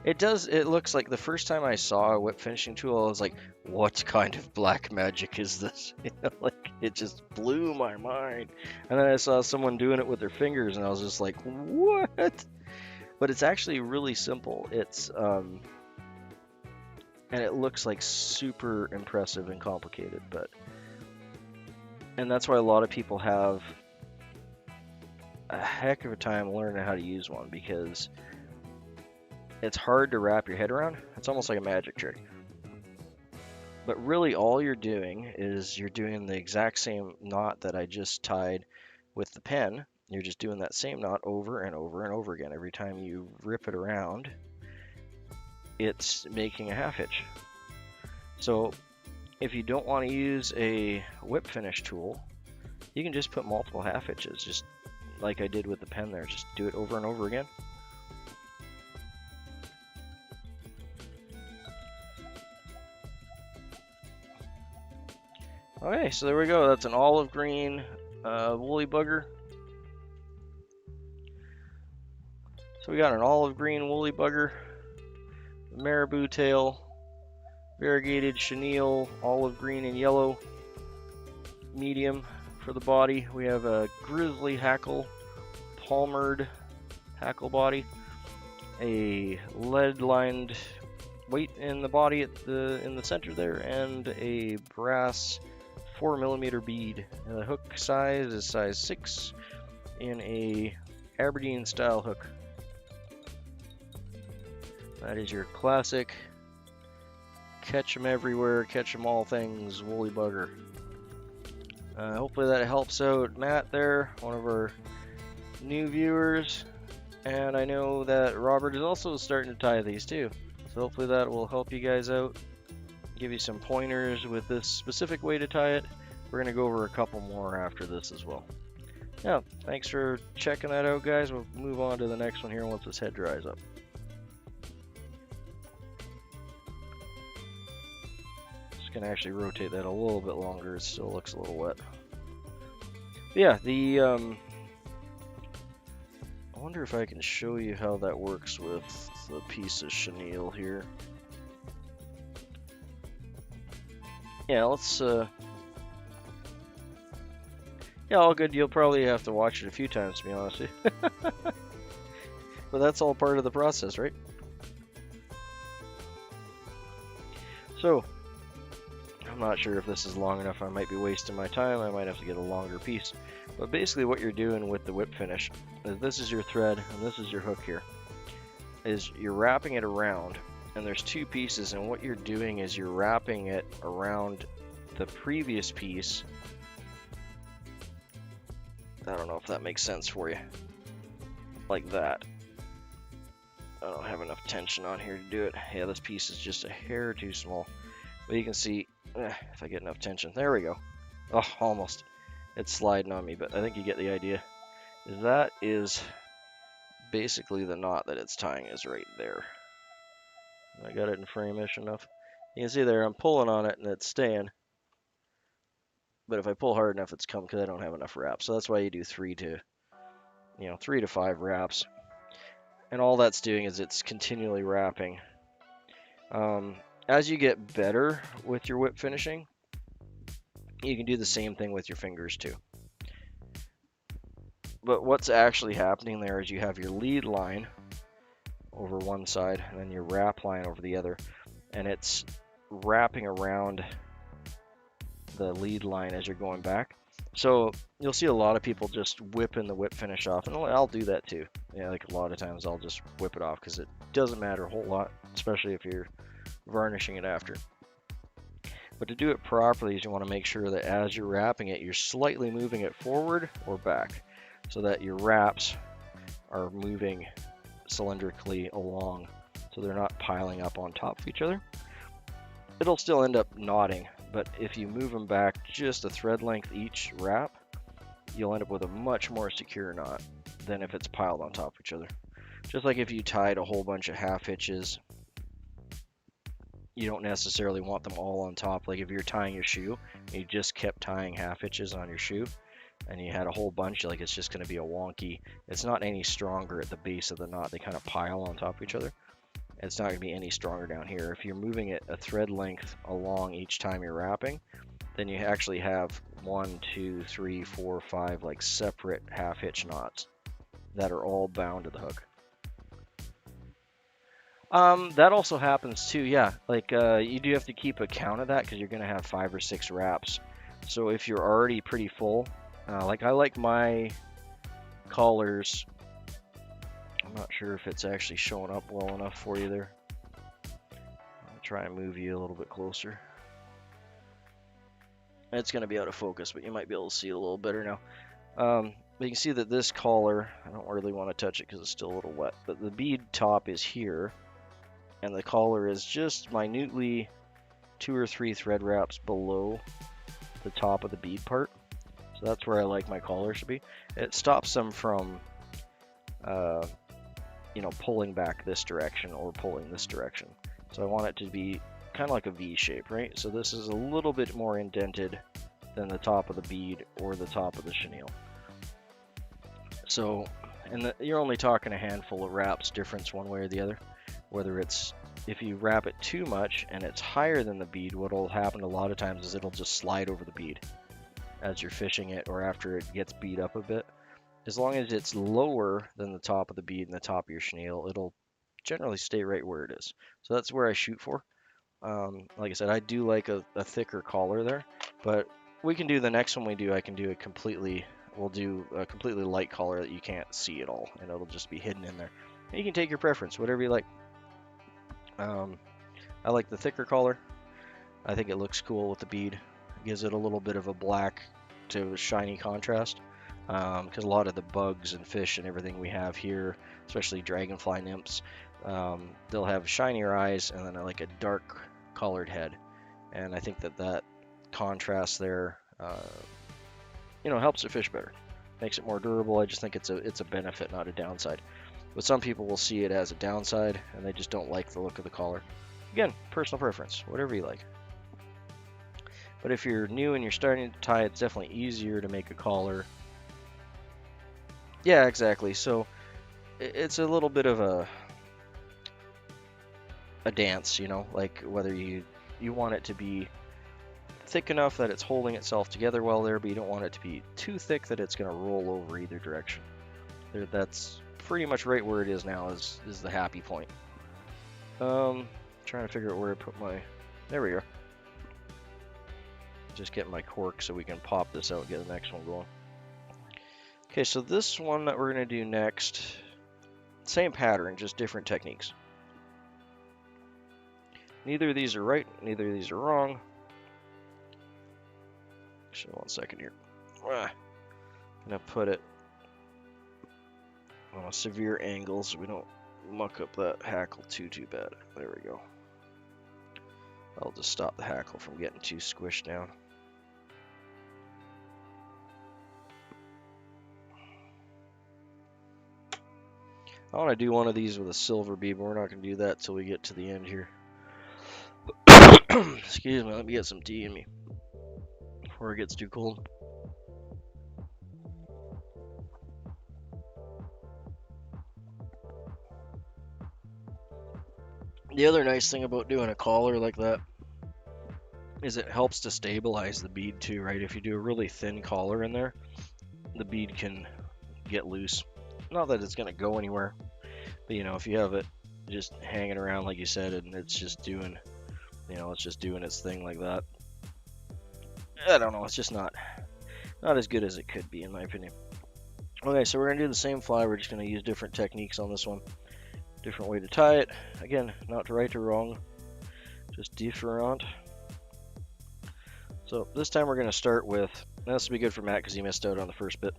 It looks like the first time I saw a whip finishing tool, I was like, what kind of black magic is this? You know, like, it just blew my mind. And then I saw someone doing it with their fingers, and I was just like, what? But it's actually really simple. It's, and it looks like super impressive and complicated, and that's why a lot of people have a heck of a time learning how to use one, because it's hard to wrap your head around. It's almost like a magic trick. But really all you're doing is you're doing the exact same knot that I just tied with the pen. You're just doing that same knot over and over and over again. Every time you rip it around, it's making a half hitch. So if you don't want to use a whip finish tool, you can just put multiple half hitches, just like I did with the pen there. Just do it over and over again. Okay, so there we go. That's an olive green Wolly Bugger. So we got an olive green Wolly Bugger, maribou tail, variegated chenille, olive green and yellow, medium for the body. We have a grizzly hackle, palmered hackle body, a lead-lined weight in the body in the center there, and a brass 4mm bead. And the hook size is size 6 in a Aberdeen style hook. That is your classic catch 'em everywhere, catch 'em all things Wolly Bugger. Hopefully that helps out Matt there, one of our new viewers. And I know that Robert is also starting to tie these too. So hopefully that will help you guys out, give you some pointers with this specific way to tie it. We're going to go over a couple more after this as well. Yeah, thanks for checking that out, guys. We'll move on to the next one here once this head dries up. Just going to actually rotate that a little bit longer. It still looks a little wet. But yeah, I wonder if I can show you how that works with the piece of chenille here. Yeah, let's yeah, all good. You'll probably have to watch it a few times, to be honest with you. But that's all part of the process, right? So, I'm not sure if this is long enough. I might be wasting my time. I might have to get a longer piece. But basically what you're doing with the whip finish is this is your thread and this is your hook here. Is you're wrapping it around, and there's two pieces, and what you're doing is you're wrapping it around the previous piece. I don't know if that makes sense for you. Like that. I don't have enough tension on here to do it. Yeah, this piece is just a hair too small. But you can see, if I get enough tension. There we go. Oh, almost. It's sliding on me, but I think you get the idea. That is basically the knot that it's tying is right there. I got it in frame-ish enough. You can see there, I'm pulling on it and it's staying. But if I pull hard enough, it's come because I don't have enough wraps. So that's why you do 3 to 5 wraps. And all that's doing is it's continually wrapping. As you get better with your whip finishing, you can do the same thing with your fingers too. But what's actually happening there is you have your lead line over one side and then your wrap line over the other, and it's wrapping around the lead line as you're going back. So you'll see a lot of people just whipping the whip finish off, and I'll do that too. Yeah, like a lot of times I'll just whip it off because it doesn't matter a whole lot, especially if you're varnishing it after. But to do it properly is you want to make sure that as you're wrapping it, you're slightly moving it forward or back so that your wraps are moving cylindrically along so they're not piling up on top of each other. It'll still end up knotting, but if you move them back just a thread length each wrap, you'll end up with a much more secure knot than if it's piled on top of each other. Just like if you tied a whole bunch of half hitches, you don't necessarily want them all on top. Like if you're tying your shoe, and you just kept tying half hitches on your shoe, and you had a whole bunch, like it's just going to be a wonky. It's not any stronger at the base of the knot. They kind of pile on top of each other. It's not going to be any stronger down here. If you're moving it a thread length along each time you're wrapping, then you actually have 1, 2, 3, 4, 5 like separate half hitch knots that are all bound to the hook. That also happens too, yeah. Like you do have to keep account of that because you're going to have 5 or 6 wraps. So if you're already pretty full, like I like my collars. I'm not sure if it's actually showing up well enough for you there. I'll try and move you a little bit closer. It's going to be out of focus, but you might be able to see it a little better now. But you can see that this collar, I don't really want to touch it because it's still a little wet, but the bead top is here, and the collar is just minutely 2 or 3 thread wraps below the top of the bead part. So that's where I like my collars to be. It stops them from pulling back this direction or pulling this direction. So I want it to be kind of like a V shape, right? So this is a little bit more indented than the top of the bead or the top of the chenille. So, you're only talking a handful of wraps difference one way or the other. Whether it's, if you wrap it too much and it's higher than the bead, what'll happen a lot of times is it'll just slide over the bead as you're fishing it or after it gets beat up a bit. As long as it's lower than the top of the bead and the top of your chenille, it'll generally stay right where it is. So that's where I shoot for. Like I said, I do like a thicker collar there, but we can do the next one we do. I can do we'll do a completely light collar that you can't see at all, and it'll just be hidden in there. And you can take your preference, whatever you like. I like the thicker collar. I think it looks cool with the bead. It gives it a little bit of a black to shiny contrast. Because a lot of the bugs and fish and everything we have here, especially dragonfly nymphs, they'll have shinier eyes and then like a dark colored head. And I think that contrast there, helps it fish better, makes it more durable. I just think it's a benefit, not a downside. But some people will see it as a downside and they just don't like the look of the collar. Again, personal preference, whatever you like. But if you're new and you're starting to tie, it's definitely easier to make a collar. Yeah, exactly. So it's a little bit of a dance, like whether you want it to be thick enough that it's holding itself together well there, but you don't want it to be too thick that it's going to roll over either direction. That's pretty much right where it is now is the happy point. Trying to figure out where I put my... There we go. Just getting my cork so we can pop this out and get the next one going. Okay, so this one that we're going to do next, same pattern, just different techniques. Neither of these are right, neither of these are wrong. Actually, 1 second here. Gonna put it on a severe angle so we don't muck up that hackle too bad. There we go. I'll just stop the hackle from getting too squished down. I want to do one of these with a silver bead, but we're not going to do that till we get to the end here. Excuse me, let me get some tea in me before it gets too cold. The other nice thing about doing a collar like that is it helps to stabilize the bead too, right? If you do a really thin collar in there, the bead can get loose. Not that it's going to go anywhere, but you know, if you have it just hanging around like you said and it's just doing, you know, it's just doing its thing like that, I don't know, it's just not as good as it could be in my opinion. Okay, so we're going to do the same fly, we're just going to use different techniques on this one. Different way to tie it. Again, not right or wrong, just different. So this time we're going to start with, this will be good for Matt because he missed out on the first bit.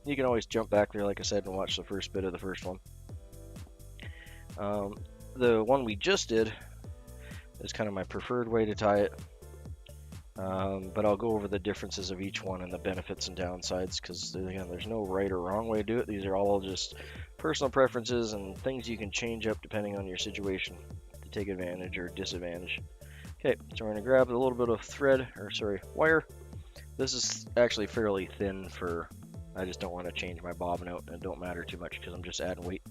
You can always jump back there, like I said, and watch the first bit of the first one. The one we just did is kind of my preferred way to tie it, but I'll go over the differences of each one and the benefits and downsides because, again, there's no right or wrong way to do it. These are all just personal preferences and things you can change up depending on your situation to take advantage or disadvantage. Okay, so we're going to grab a little bit of thread, or sorry, wire. This is actually fairly thin for, I just don't want to change my bobbin out, and it don't matter too much because I'm just adding weight.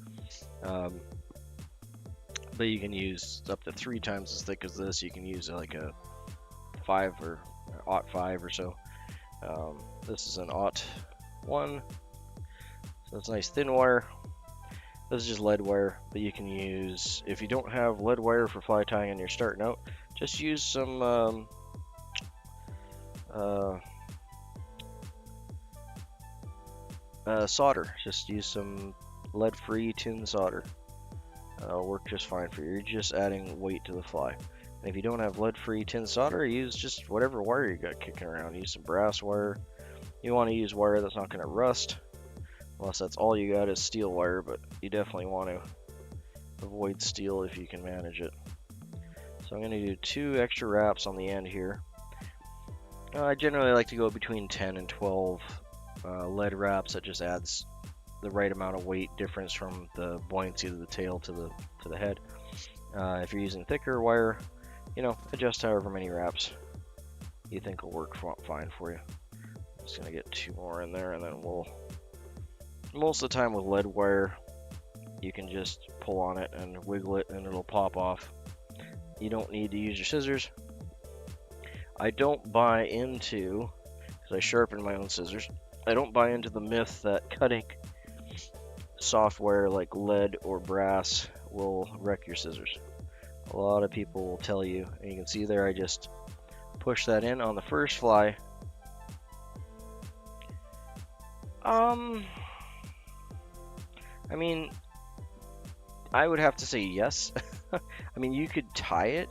But you can use up to 3 times as thick as this. You can use like a 5 or aught 5 or so. This is an aught 1, so it's nice thin wire. This is just lead wire, but you can use, if you don't have lead wire for fly tying and you're starting out, just use some solder. Just use some lead-free tin solder. It'll work just fine for you. You're just adding weight to the fly. And if you don't have lead-free tin solder, use just whatever wire you got kicking around. Use some brass wire. You want to use wire that's not going to rust, unless that's all you got is steel wire, but you definitely want to avoid steel if you can manage it. So I'm going to do 2 extra wraps on the end here. I generally like to go between 10 and 12 lead wraps. That just adds the right amount of weight difference from the buoyancy of the tail to the head. If you're using thicker wire, you know, adjust however many wraps you think will work fine for you. I'm just going to get 2 more in there, and then we'll, most of the time with lead wire, you can just pull on it and wiggle it and it'll pop off. You don't need to use your scissors. I don't buy into, because I sharpen my own scissors, I don't buy into the myth that cutting soft wire like lead or brass will wreck your scissors. A lot of people will tell you, and you can see there I just push that in on the first fly. I mean, I would have to say yes. I mean, you could tie it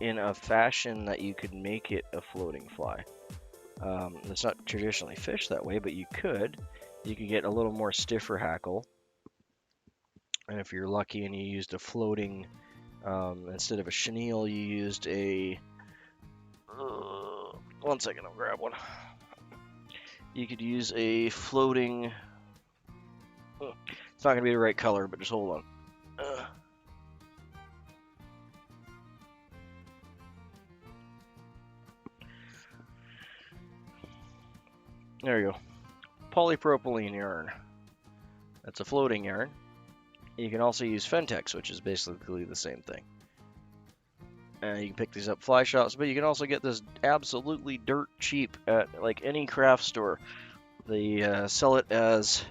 in a fashion that you could make it a floating fly. It's not traditionally fished that way, but you could. You could get a little more stiffer hackle. And if you're lucky and you used a floating, instead of a chenille, you used a... 1 second, I'll grab one. You could use a floating... It's not going to be the right color, but just hold on. There you go. Polypropylene yarn. That's a floating yarn. You can also use Fentex, which is basically the same thing. You can pick these up fly shops, but you can also get this absolutely dirt cheap at like any craft store. They sell it as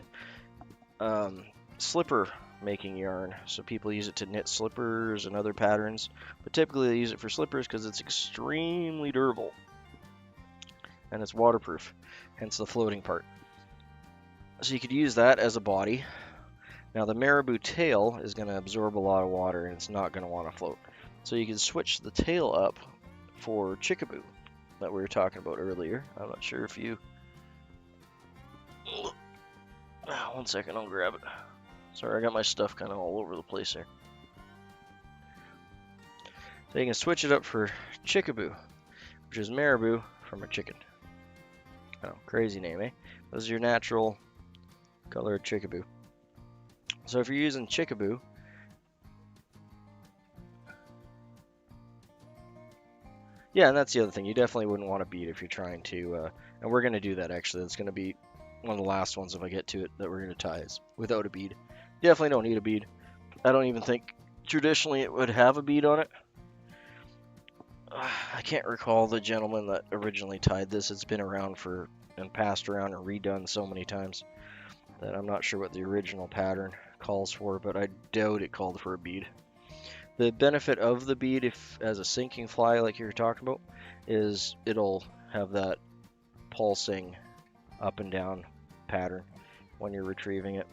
slipper making yarn, so people use it to knit slippers and other patterns, but typically they use it for slippers because it's extremely durable and it's waterproof, hence the floating part. So you could use that as a body. Now the maribou tail is going to absorb a lot of water and it's not going to want to float. So you can switch the tail up for chickaboo that we were talking about earlier. I'm not sure if you... One second, I'll grab it. Sorry, I got my stuff kind of all over the place here. So you can switch it up for chickaboo, which is maribou from a chicken. Oh, crazy name, eh? This is your natural colored chickaboo. So if you're using chickaboo, yeah, and that's the other thing. You definitely wouldn't want to bead if you're trying to, and we're going to do that actually. That's going to be one of the last ones if I get to it that we're going to tie is without a bead. Definitely don't need a bead. I don't even think traditionally it would have a bead on it. I can't recall the gentleman that originally tied this. It's been around for and passed around and redone so many times that I'm not sure what the original pattern calls for, but I doubt it called for a bead. The benefit of the bead, if as a sinking fly like you're talking about, is it'll have that pulsing up and down pattern when you're retrieving it,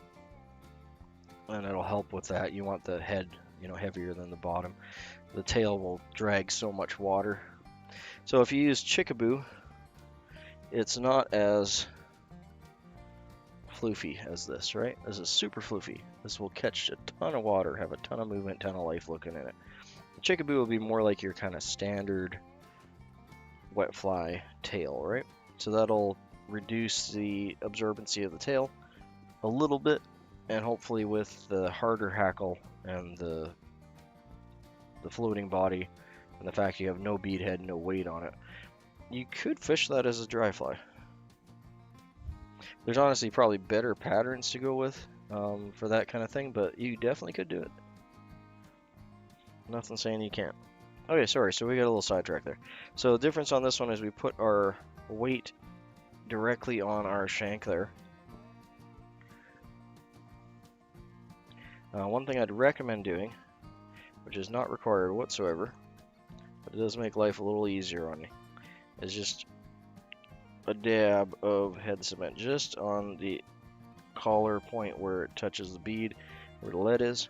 and it'll help with that. You want the head, you know, heavier than the bottom. The tail will drag so much water. So if you use chickaboo, it's not as floofy as this, right? This is super floofy. This will catch a ton of water, have a ton of movement, ton of life looking in it. The chickaboo will be more like your kind of standard wet fly tail, right? So that'll reduce the absorbency of the tail a little bit, and hopefully with the harder hackle and the floating body and the fact you have no bead head, no weight on it, you could fish that as a dry fly. There's honestly probably better patterns to go with for that kind of thing, but you definitely could do it. Nothing saying you can't. Okay, sorry, so we got a little sidetrack there. So the difference on this one is we put our weight directly on our shank there. One thing I'd recommend doing, which is not required whatsoever, but it does make life a little easier on you, is just a dab of head cement just on the collar point where it touches the bead, where the lead is.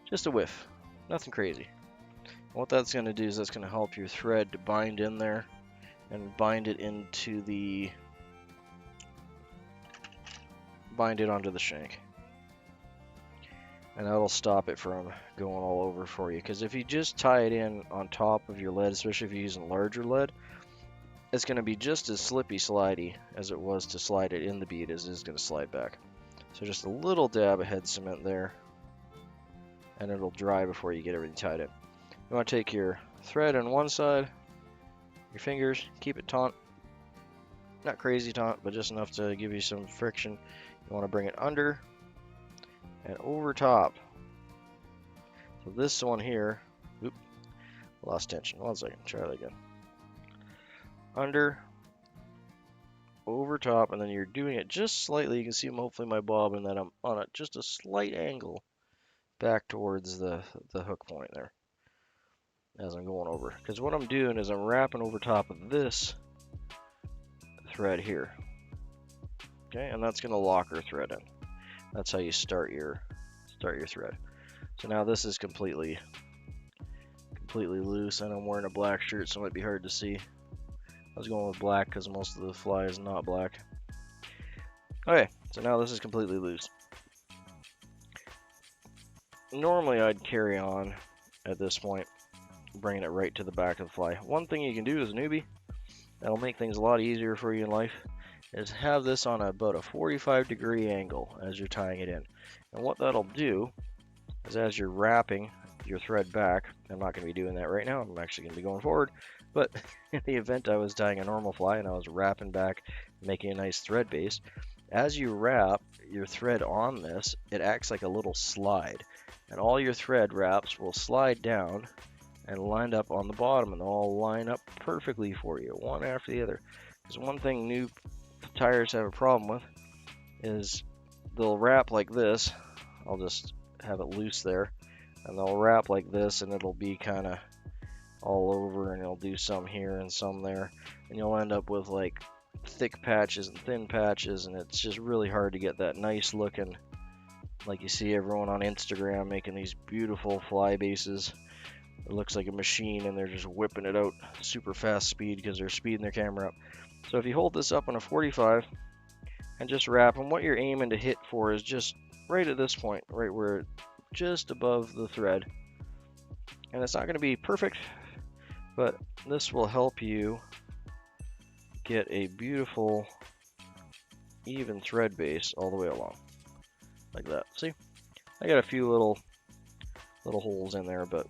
Just a whiff, nothing crazy. And what that's going to do is that's going to help your thread to bind in there and bind it onto the shank. And that'll stop it from going all over for you. Because if you just tie it in on top of your lead, especially if you're using larger lead, it's going to be just as slippy slidey as it was to slide it in the bead as it is going to slide back. So just a little dab of head cement there, and it'll dry before you get everything tied in. You want to take your thread on one side, your fingers, keep it taut. Not crazy taut, but just enough to give you some friction. You want to bring it under and over top. So this one here, oop, lost tension. 1 second, try that again. Under, over top, and then you're doing it just slightly. You can see hopefully my bob, and then I'm on it just a slight angle back towards the hook point there as I'm going over. Because what I'm doing is I'm wrapping over top of this thread here. Okay, and that's going to lock our thread in. That's how you start your thread. So now this is completely loose, and I'm wearing a black shirt, so it might be hard to see. I was going with black because most of the fly is not black. Okay, so now this is completely loose. Normally I'd carry on at this point, bringing it right to the back of the fly. One thing you can do as a newbie, that'll make things a lot easier for you in life, is have this on about a 45-degree angle as you're tying it in. And what that'll do is as you're wrapping your thread back, I'm not going to be doing that right now, I'm actually going to be going forward, but in the event I was tying a normal fly and I was wrapping back, making a nice thread base, as you wrap your thread on this, it acts like a little slide, and all your thread wraps will slide down and line up on the bottom, and they'll all line up perfectly for you, one after the other. Because one thing new tires have a problem with is they'll wrap like this. I'll just have it loose there, and they'll wrap like this, and it'll be kind of all over, and it'll do some here and some there, and you'll end up with like thick patches and thin patches, and it's just really hard to get that nice looking, like you see everyone on Instagram making these beautiful fly bases it looks like a machine and they're just whipping it out super fast speed because they're speeding their camera up. So if you hold this up on a 45 and just wrap, and what you're aiming to hit for is just right at this point, right where it's just above the thread. And it's not going to be perfect, but this will help you get a beautiful even thread base all the way along, like that. See, I got a few little holes in there, but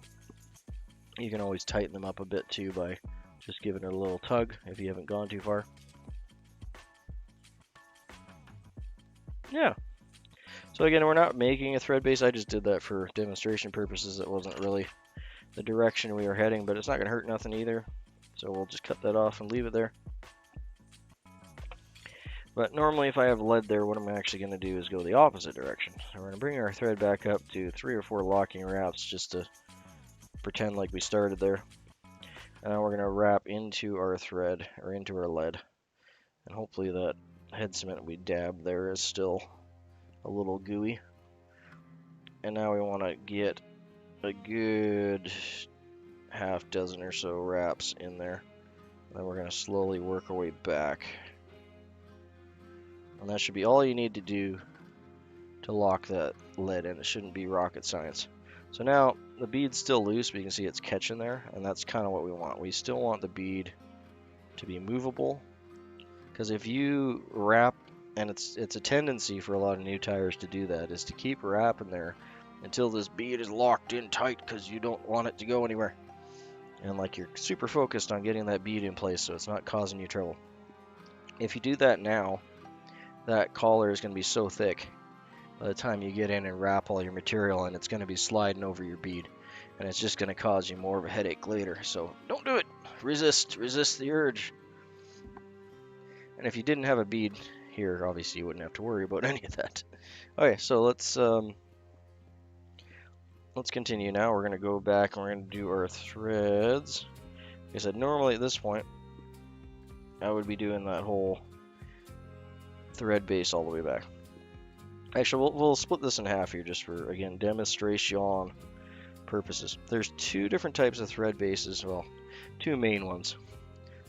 you can always tighten them up a bit too by just giving it a little tug if you haven't gone too far. Yeah. So again, we're not making a thread base. I just did that for demonstration purposes. It wasn't really the direction we were heading, but it's not going to hurt nothing either. So we'll just cut that off and leave it there. But normally if I have lead there, what I'm actually going to do is go the opposite direction. So we're going to bring our thread back up to 3 or 4 locking wraps just to pretend like we started there. And now we're going to wrap into our thread, or into our lead. And hopefully that head cement we dabbed there is still a little gooey. And now we want to get a good half dozen or so wraps in there. And then we're going to slowly work our way back. And that should be all you need to do to lock that lead in. It shouldn't be rocket science. So now the bead's still loose, but you can see it's catching there, and that's kind of what we want. We still want the bead to be movable, because if you wrap, and it's a tendency for a lot of new tires to do that, is to keep wrapping there until this bead is locked in tight because you don't want it to go anywhere. And like you're super focused on getting that bead in place so it's not causing you trouble. If you do that now, that collar is going to be so thick by the time you get in and wrap all your material, and it's going to be sliding over your bead, and it's just going to cause you more of a headache later. So don't do it. Resist the urge. And if you didn't have a bead here, obviously you wouldn't have to worry about any of that. Okay, so let's continue now. We're going to go back and we're going to do our threads. Like I said, normally at this point I would be doing that whole thread base all the way back. Actually, we'll split this in half here just for, again, demonstration purposes. There's 2 different types of thread bases. Well, 2 main ones.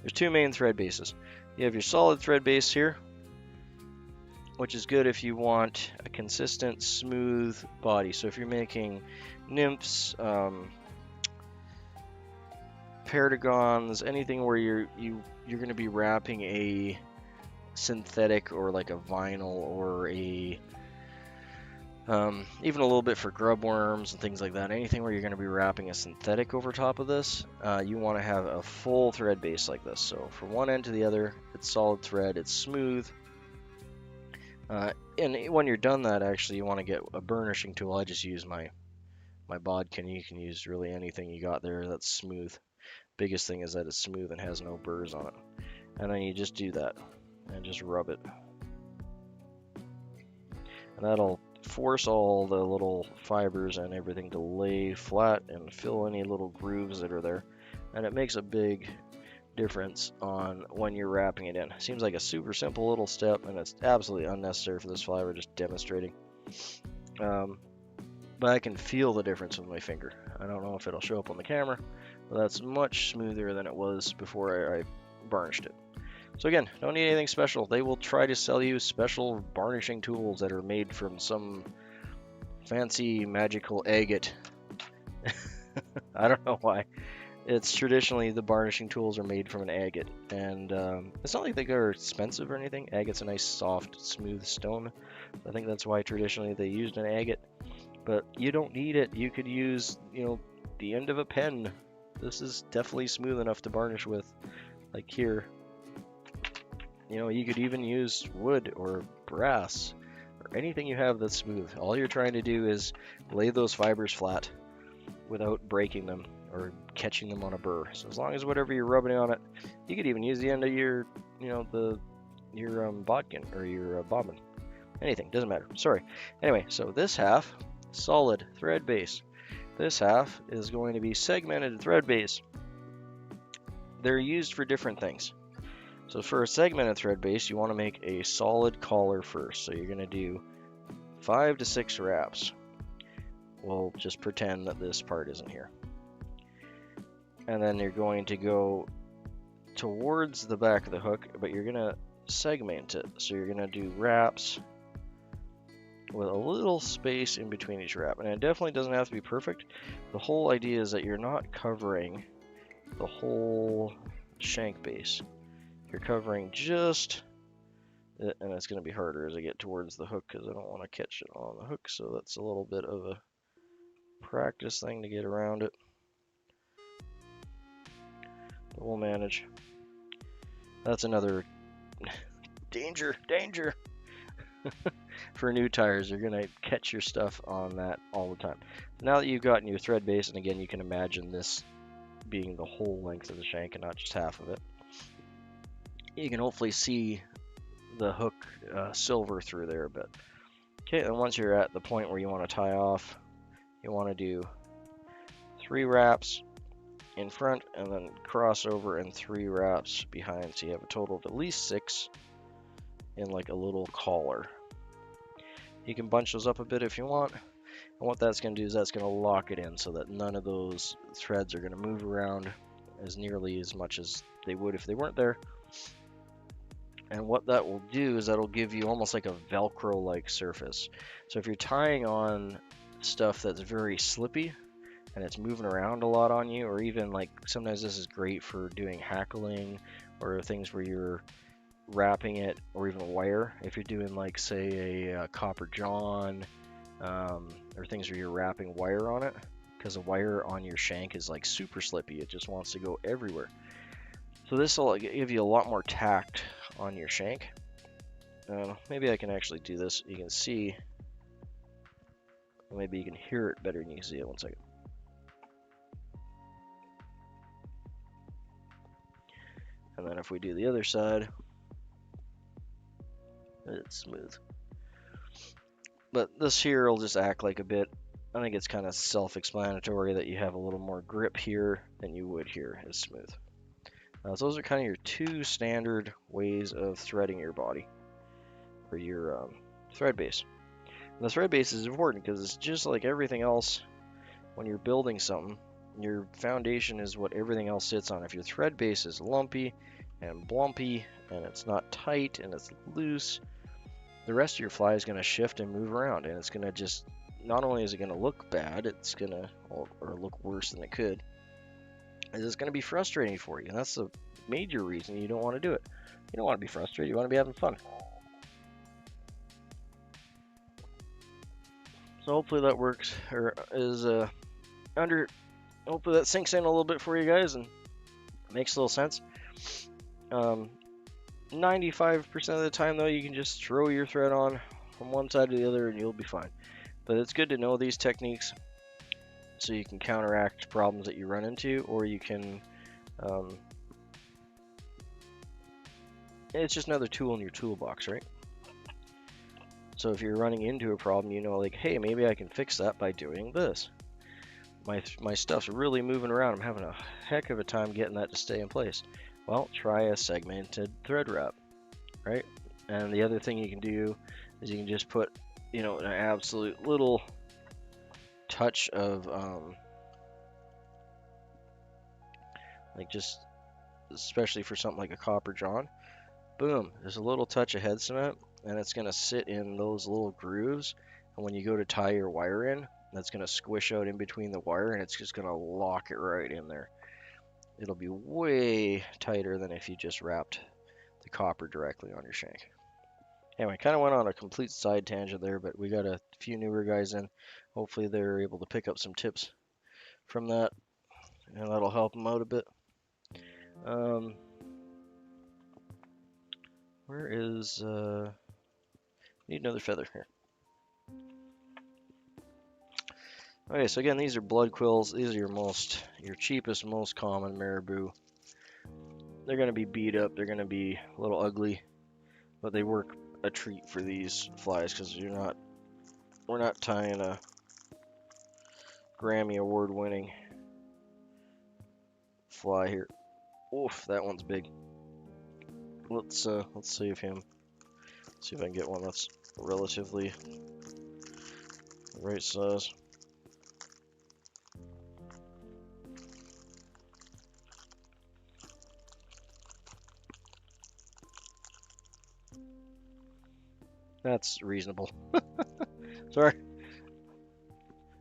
There's 2 main thread bases. You have your solid thread base here, which is good if you want a consistent, smooth body. So if you're making nymphs, paragons, anything where you're going to be wrapping a synthetic or like a vinyl or a even a little bit for grub worms and things like that, anything where you're going to be wrapping a synthetic over top of this, you want to have a full thread base like this. So from one end to the other, it's solid thread, it's smooth. And when you're done that, actually you want to get a burnishing tool. I just use my bodkin. You can use really anything you got there that's smooth. Biggest thing is that it's smooth and has no burrs on it. And then you just do that and just rub it. And that'll force all the little fibers and everything to lay flat and fill any little grooves that are there. And it makes a big difference on when you're wrapping it in. Seems like a super simple little step, and it's absolutely unnecessary for this fly. We're just demonstrating. But I can feel the difference with my finger. I don't know if it'll show up on the camera, but that's much smoother than it was before I varnished it. So again, don't need anything special. They will try to sell you special varnishing tools that are made from some fancy magical agate. I don't know why. It's traditionally, the varnishing tools are made from an agate, and it's not like they are expensive or anything. Agate's a nice, soft, smooth stone. I think that's why traditionally they used an agate, but you don't need it. You could use, the end of a pen. This is definitely smooth enough to varnish with, like here. You could even use wood or brass or anything you have that's smooth. All you're trying to do is lay those fibers flat without breaking them or catching them on a burr. So as long as whatever you're rubbing on it, you could even use the end of your, your bodkin or your bobbin. Anything, doesn't matter. Sorry. Anyway, so this half, solid thread base. This half is going to be segmented thread base. They're used for different things. So for a segmented thread base, you want to make a solid collar first. So you're going to do 5 to 6 wraps. We'll just pretend that this part isn't here. and then you're going to go towards the back of the hook, but you're going to segment it. So you're going to do wraps with a little space in between each wrap. And it definitely doesn't have to be perfect. The whole idea is that you're not covering the whole shank base. You're covering just, and it's going to be harder as I get towards the hook because I don't want to catch it on the hook. So that's a little bit of a practice thing to get around it. But we'll manage. That's another danger. For new tires, you're going to catch your stuff on that all the time. Now that you've gotten your thread base, and again, you can imagine this being the whole length of the shank and not just half of it, you can hopefully see the hook silver through there a bit. Okay, and once you're at the point where you want to tie off, you want to do 3 wraps in front and then cross over and 3 wraps behind, so you have a total of at least 6 in like a little collar. You can bunch those up a bit if you want, and what that's going to do is that's going to lock it in so that none of those threads are going to move around as nearly as much as they would if they weren't there. And what that will do is that'll give you almost like a Velcro-like surface. So if you're tying on stuff that's very slippy and it's moving around a lot on you, or even like sometimes this is great for doing hackling or things where you're wrapping it, or even wire, if you're doing like say a copper john, or things where you're wrapping wire on it, because the wire on your shank is like super slippy, it just wants to go everywhere. So this will give you a lot more tact on your shank. Maybe I can actually do this. You can see, maybe you can hear it better than you can see it. One second. And then if we do the other side, it's smooth. But this here will just act like a bit, I think it's kind of self-explanatory that you have a little more grip here than you would here. It's smooth. So those are kind of your 2 standard ways of threading your body, or your thread base. And the thread base is important because it's just like everything else. When you're building something, your foundation is what everything else sits on. If your thread base is lumpy and blumpy and it's not tight and it's loose, the rest of your fly is going to shift and move around, and it's going to just, not only is it going to look bad, it's going to, or look worse than it could, it's going to be frustrating for you. And that's the major reason you don't want to do it. You don't want to be frustrated, you want to be having fun. So hopefully that works, or is hopefully that sinks in a little bit for you guys and makes a little sense. 95% of the time though, you can just throw your thread on from one side to the other and you'll be fine. But it's good to know these techniques so you can counteract problems that you run into, or you can, it's just another tool in your toolbox, right? So if you're running into a problem, you know, like, hey, maybe I can fix that by doing this. My stuff's really moving around. I'm having a heck of a time getting that to stay in place. Well, try a segmented thread wrap, right? And the other thing you can do is you can just put, you know, an absolute little touch of, like just, especially for something like a copper john, boom, there's a little touch of head cement, and it's going to sit in those little grooves, and when you go to tie your wire in, that's going to squish out in between the wire, and it's just going to lock it right in there. It'll be way tighter than if you just wrapped the copper directly on your shank. Anyway, kind of went on a complete side tangent there, but we got a few newer guys in. Hopefully they're able to pick up some tips from that, and that'll help them out a bit. Where is, need another feather here. Okay, so again, these are blood quills. These are your cheapest, most common maribou. They're going to be beat up. They're going to be a little ugly, but they work a treat for these flies because we're not tying a Grammy award-winning fly here. Oof, that one's big. Let's save him. See if I can get one that's relatively the right size. That's reasonable. Sorry.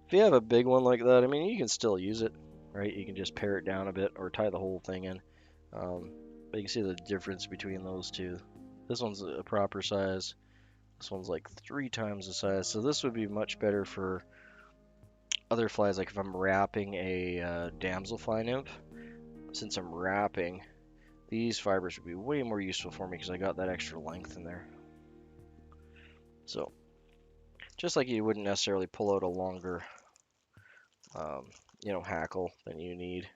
If you have a big one like that, I mean, you can still use it, right? You can just pare it down a bit or tie the whole thing in. But you can see the difference between those two. This one's a proper size. This one's like 3 times the size. So this would be much better for other flies, like if I'm wrapping a damselfly nymph. Since I'm wrapping, these fibers would be way more useful for me because I got that extra length in there. So, just like you wouldn't necessarily pull out a longer, hackle than you need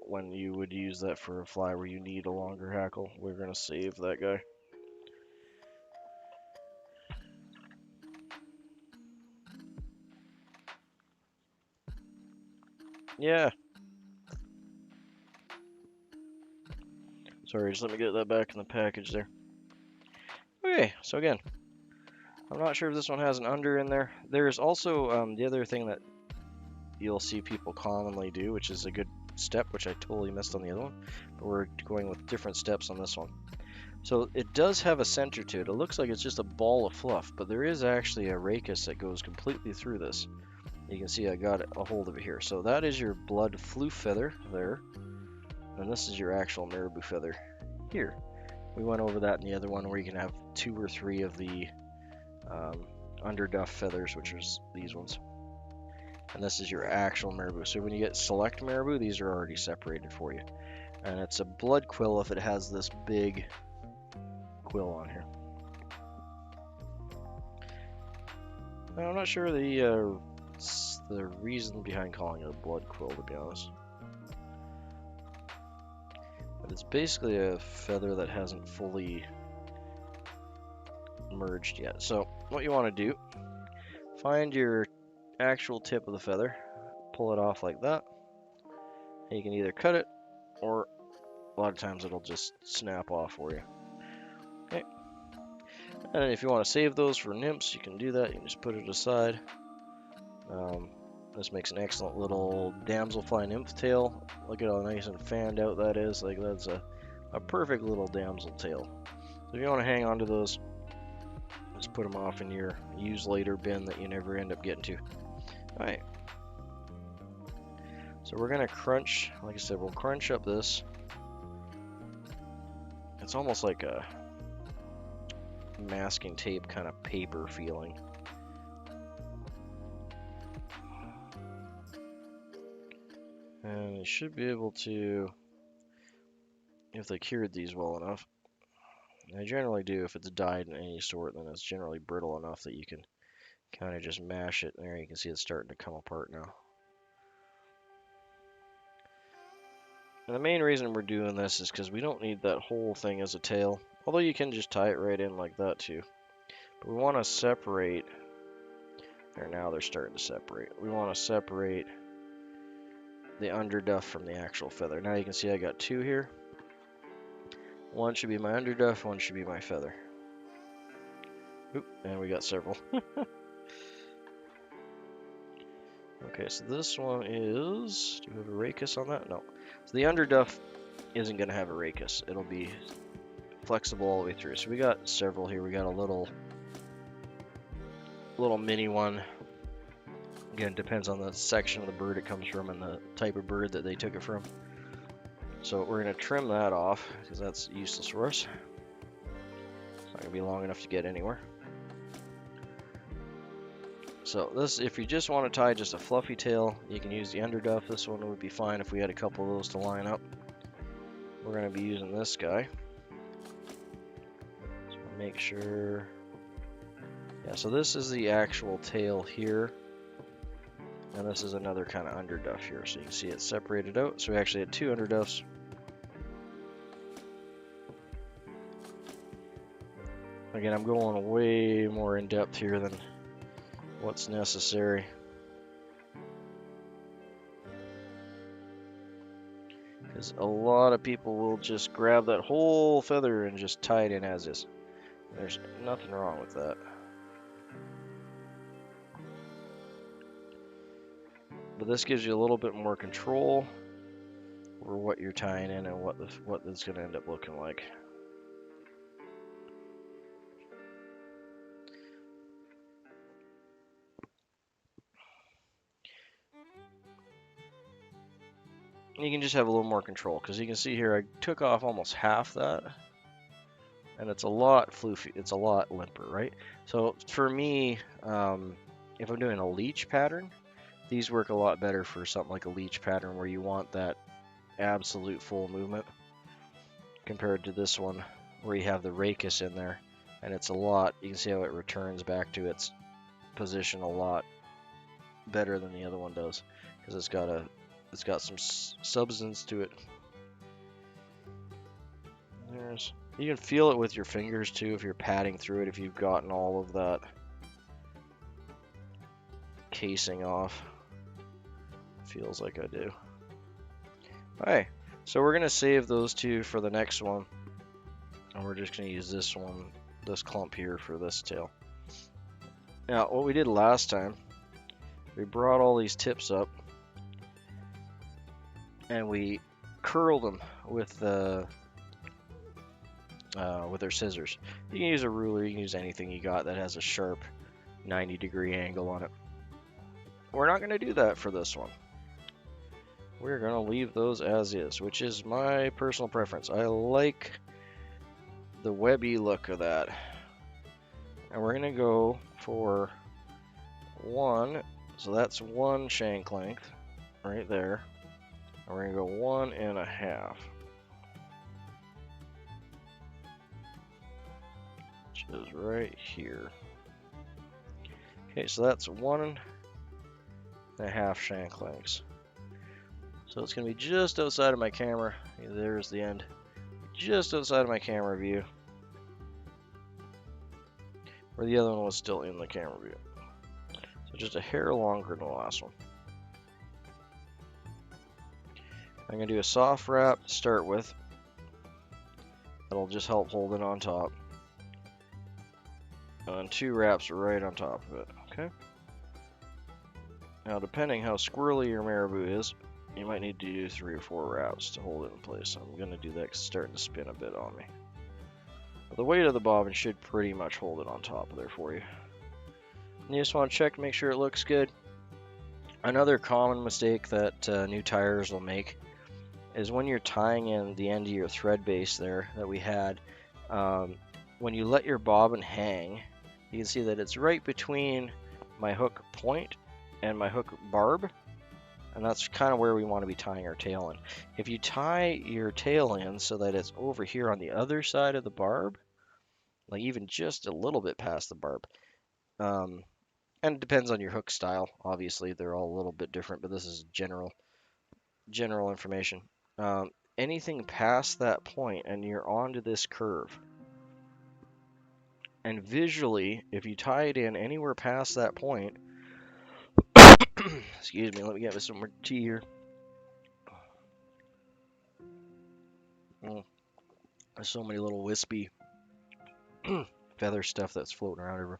when you would use that for a fly where you need a longer hackle. We're going to save that guy. Yeah. Sorry, just let me get that back in the package there. Okay, so again, I'm not sure if this one has an under in there. There's also the other thing that you'll see people commonly do, which is a good step, which I totally missed on the other one, but we're going with different steps on this one. So it does have a center to it. It looks like it's just a ball of fluff, but there is actually a rachis that goes completely through this. You can see I got a hold of it here. So that is your blood floof feather there, and this is your actual maribou feather here. We went over that in the other one where you can have 2 or 3 of the underduff feathers, which is these ones. And this is your actual maribou. So when you get select maribou, these are already separated for you. And it's a blood quill if it has this big quill on here. Now, I'm not sure the reason behind calling it a blood quill, to be honest. But it's basically a feather that hasn't fully merged yet. So what you want to do, find your actual tip of the feather, pull it off like that. And you can either cut it, or a lot of times it'll just snap off for you. Okay. And if you want to save those for nymphs, you can do that. You can just put it aside. This makes an excellent little damselfly nymph tail. Look at how nice and fanned out that is. Like, that's a perfect little damsel tail. So if you want to hang on to those, just put them off in your use later bin that you never end up getting to. Alright. So we're going to crunch, like I said, we'll crunch up this. It's almost like a masking tape kind of paper feeling. And you should be able to, if they cured these well enough. And they generally do. If it's dyed in any sort, then it's generally brittle enough that you can kind of just mash it. There, you can see it's starting to come apart now. And the main reason we're doing this is because we don't need that whole thing as a tail. Although you can just tie it right in like that too. But we want to separate. There, now they're starting to separate. We want to separate the underduff from the actual feather. Now you can see I got 2 here. One should be my underduff, one should be my feather. Oop, and we got several. Okay, so this one is, do we have a rachis on that? No. So the underduff isn't going to have a rachis. It'll be flexible all the way through. So we got several here. We got a little mini one. Again, depends on the section of the bird it comes from and the type of bird that they took it from. So we're going to trim that off because that's useless for us. It's not going to be long enough to get anywhere. So this, if you just want to tie just a fluffy tail, you can use the underduff. This one would be fine if we had a couple of those to line up. We're going to be using this guy. So make sure. Yeah, so this is the actual tail here. And this is another kind of underduff here. So you can see it's separated out. So we actually had 2 underduffs. Again, I'm going way more in depth here than what's necessary. Because a lot of people will just grab that whole feather and just tie it in as is. There's nothing wrong with that. But this gives you a little bit more control over what you're tying in and what it's going to end up looking like. you can just have a little more control, because you can see here I took off almost half that, and it's a lot floofy, it's a lot limper, right? So for me, if I'm doing a leech pattern, these work a lot better for something like a leech pattern where you want that absolute full movement compared to this one where you have the rachis in there, and it's a lot, you can see how it returns back to its position a lot better than the other one does, because it's got some substance to it. You can feel it with your fingers too if you're patting through it, if you've gotten all of that casing off. Feels like I do. Alright, so we're gonna save those two for the next one, and we're just gonna use this one, this clump here, for this tail. Now, what we did last time, we brought all these tips up and we curled them with our scissors. You can use a ruler, you can use anything you got that has a sharp 90-degree angle on it. We're not going to do that for this one. We're going to leave those as is, which is my personal preference. I like the webby look of that. And we're going to go for one, so that's one shank length right there. And we're going to go 1.5. Which is right here. Okay, so that's 1.5 shank lengths. So it's going to be just outside of my camera. There's the end. Just outside of my camera view. Where the other one was still in the camera view. So just a hair longer than the last one. I'm going to do a soft wrap to start with. That'll just help hold it on top. And 2 wraps right on top of it, okay? Now, depending how squirrely your maribou is, you might need to do 3 or 4 wraps to hold it in place. I'm going to do that because it's starting to spin a bit on me. But the weight of the bobbin should pretty much hold it on top of there for you. And you just want to check to make sure it looks good. Another common mistake that new tyers will make is when you're tying in the end of your thread base there that we had, when you let your bobbin hang, you can see that it's right between my hook point and my hook barb, and that's kind of where we want to be tying our tail in. If you tie your tail in so that it's over here on the other side of the barb, like even just a little bit past the barb, and it depends on your hook style, obviously they're all a little bit different, but this is general information. Anything past that point and you're onto this curve, and visually, if you tie it in anywhere past that point, excuse me, let me get me some more tea here. There's so many little wispy feather stuff that's floating around everywhere.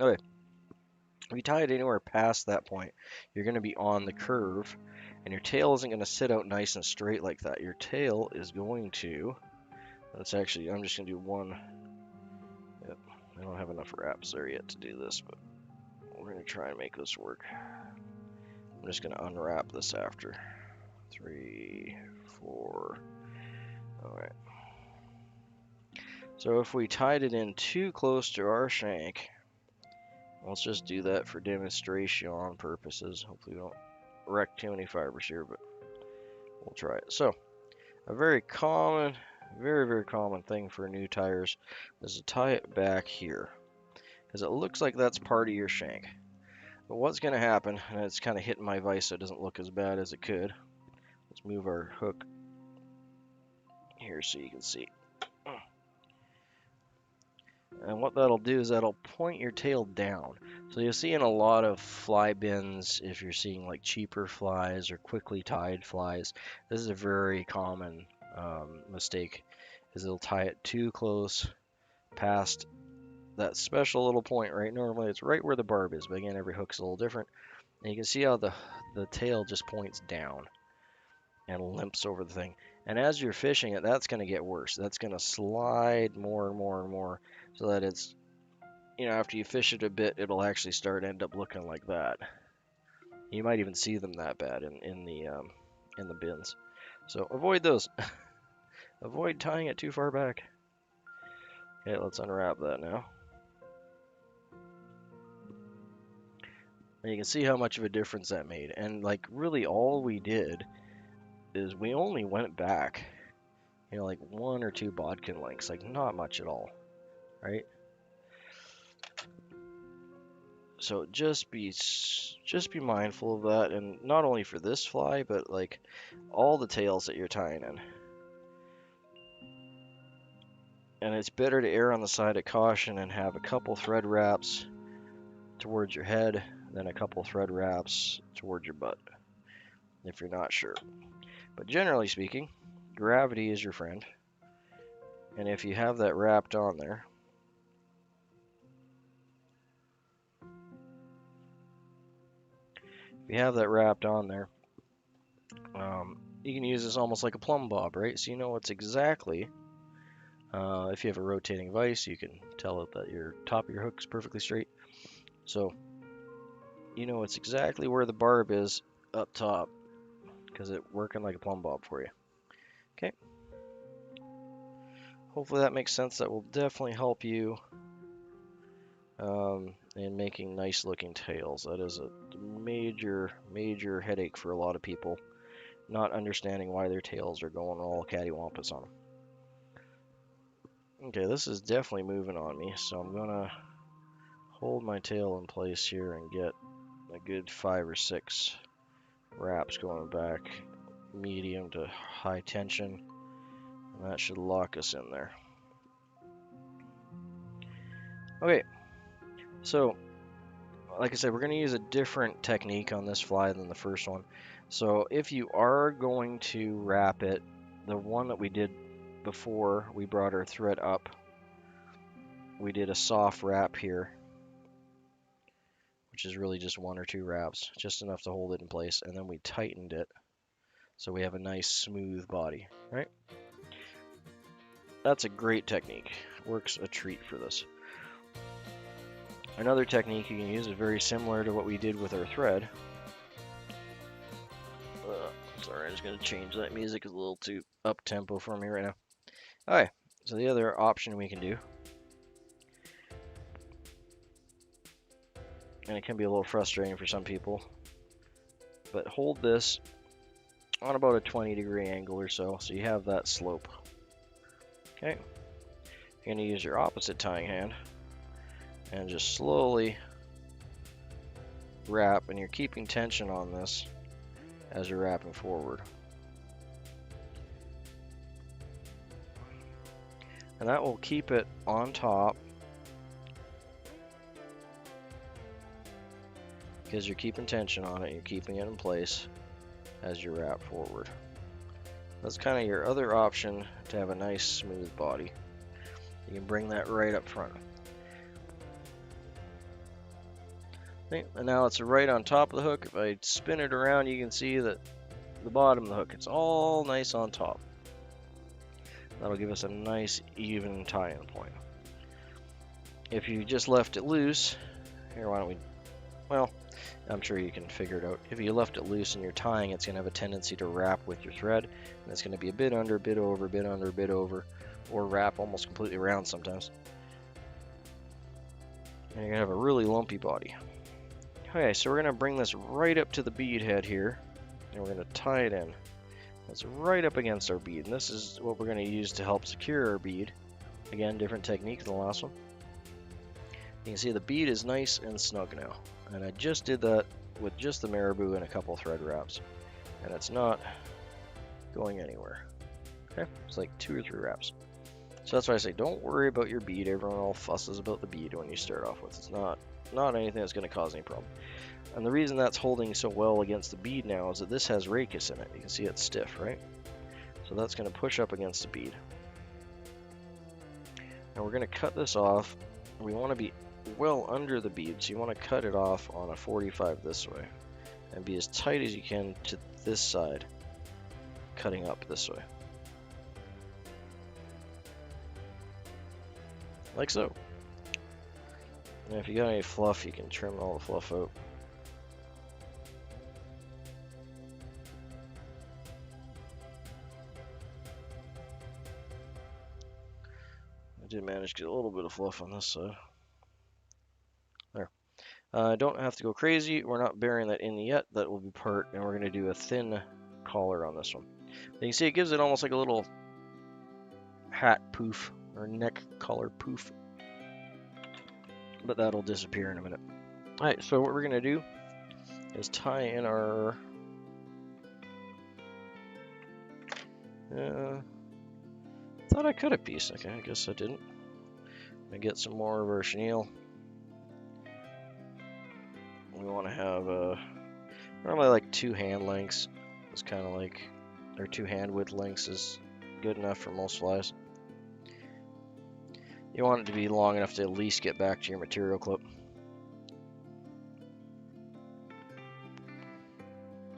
Okay, if you tie it anywhere past that point, you're going to be on the curve, and your tail isn't going to sit out nice and straight like that. Your tail is going to, that's actually, I'm just going to do one. Yep, I don't have enough wraps there yet to do this, but we're going to try and make this work. I'm just going to unwrap this after. 3, 4. Alright. So if we tied it in too close to our shank, let's just do that for demonstration purposes. Hopefully we don't wreck too many fibers here, but we'll try it. So, a very common, very common thing for new tyers is to tie it back here, because it looks like that's part of your shank. But what's going to happen, and it's kind of hitting my vise so it doesn't look as bad as it could. Let's move our hook here so you can see. And what that'll do is that'll point your tail down. So you'll see in a lot of fly bins, if you're seeing like cheaper flies or quickly tied flies, this is a very common mistake, is they'll tie it too close past that special little point, right? Normally it's right where the barb is, but again, every hook's a little different. And you can see how the tail just points down and limps over the thing. And as you're fishing it, that's going to get worse. That's going to slide more and more and more, so that it's, after you fish it a bit, it'll actually end up looking like that. You might even see them that bad in the bins. So avoid those. Avoid tying it too far back. Okay, let's unwrap that now. And you can see how much of a difference that made. And like really all we did is we only went back, you know, like 1 or 2 bodkin lengths, like not much at all, right? So just be mindful of that, and not only for this fly, but like all the tails that you're tying in. And it's better to err on the side of caution and have a couple thread wraps towards your head than a couple thread wraps towards your butt, if you're not sure. But generally speaking, gravity is your friend. And if you have that wrapped on there, you can use this almost like a plumb bob, right? So you know it's exactly, if you have a rotating vise, you can tell it that your top of your hook is perfectly straight. So you know it's exactly where the barb is up top, because it's working like a plumb bob for you. Okay. Hopefully that makes sense. That will definitely help you in making nice looking tails. That is a major headache for a lot of people, not understanding why their tails are going all cattywampus on them. Okay, this is definitely moving on me, so I'm gonna hold my tail in place here and get a good 5 or 6 wraps going back, medium to high tension, and that should lock us in there. Okay, so like I said, we're going to use a different technique on this fly than the first one. So if you are going to wrap it, the one that we did before we brought our thread up, we did a soft wrap here, which is really just 1 or 2 wraps, just enough to hold it in place, and then we tightened it so we have a nice smooth body, right? That's a great technique. Works a treat for this. Another technique you can use is very similar to what we did with our thread. Sorry, I'm just going to change that music. It's a little too up-tempo for me right now. Alright, so the other option we can do, and it can be a little frustrating for some people, but hold this on about a 20-degree angle or so, so you have that slope. Okay, you're going to use your opposite tying hand and just slowly wrap, and you're keeping tension on this as you're wrapping forward. And that will keep it on top because you're keeping tension on it, you're keeping it in place as you wrap forward. That's kind of your other option to have a nice smooth body. You can bring that right up front. Okay, and now it's right on top of the hook. If I spin it around, you can see that the bottom of the hook, it's all nice on top. That'll give us a nice even tie-in point. If you just left it loose, here, why don't we, well, I'm sure you can figure it out. If you left it loose and you're tying, it's going to have a tendency to wrap with your thread, and it's going to be a bit under, bit over, bit under, bit over, or wrap almost completely around sometimes. And you're going to have a really lumpy body. Okay, so we're going to bring this right up to the bead head here, and we're going to tie it in. It's right up against our bead, and this is what we're going to use to help secure our bead. Again, different technique than the last one. You can see the bead is nice and snug now, and I just did that with just the maribou and a couple thread wraps, and it's not going anywhere. Okay, it's like 2 or 3 wraps. So that's why I say don't worry about your bead. Everyone all fusses about the bead when you start off with. It's not anything that's going to cause any problem. And the reason that's holding so well against the bead now is that this has rachis in it. You can see it's stiff, right? So that's going to push up against the bead. And we're going to cut this off. We want to be well under the bead, so you want to cut it off on a 45 this way. And be as tight as you can to this side, cutting up this way. Like so. And if you got any fluff, you can trim all the fluff out. I did manage to get a little bit of fluff on this side. There. Don't have to go crazy. We're not burying that in yet. That will be part, and we're going to do a thin collar on this one. You can see it gives it almost like a little hat poof or neck collar poof, but that'll disappear in a minute. All right, so what we're going to do is tie in our thought I cut a piece. Okay, I guess I didn't. I'm going to get some more of our chenille. We want to have normally like 2 hand lengths. It's kind of like, or 2 hand width lengths is good enough for most flies. You want it to be long enough to at least get back to your material clip.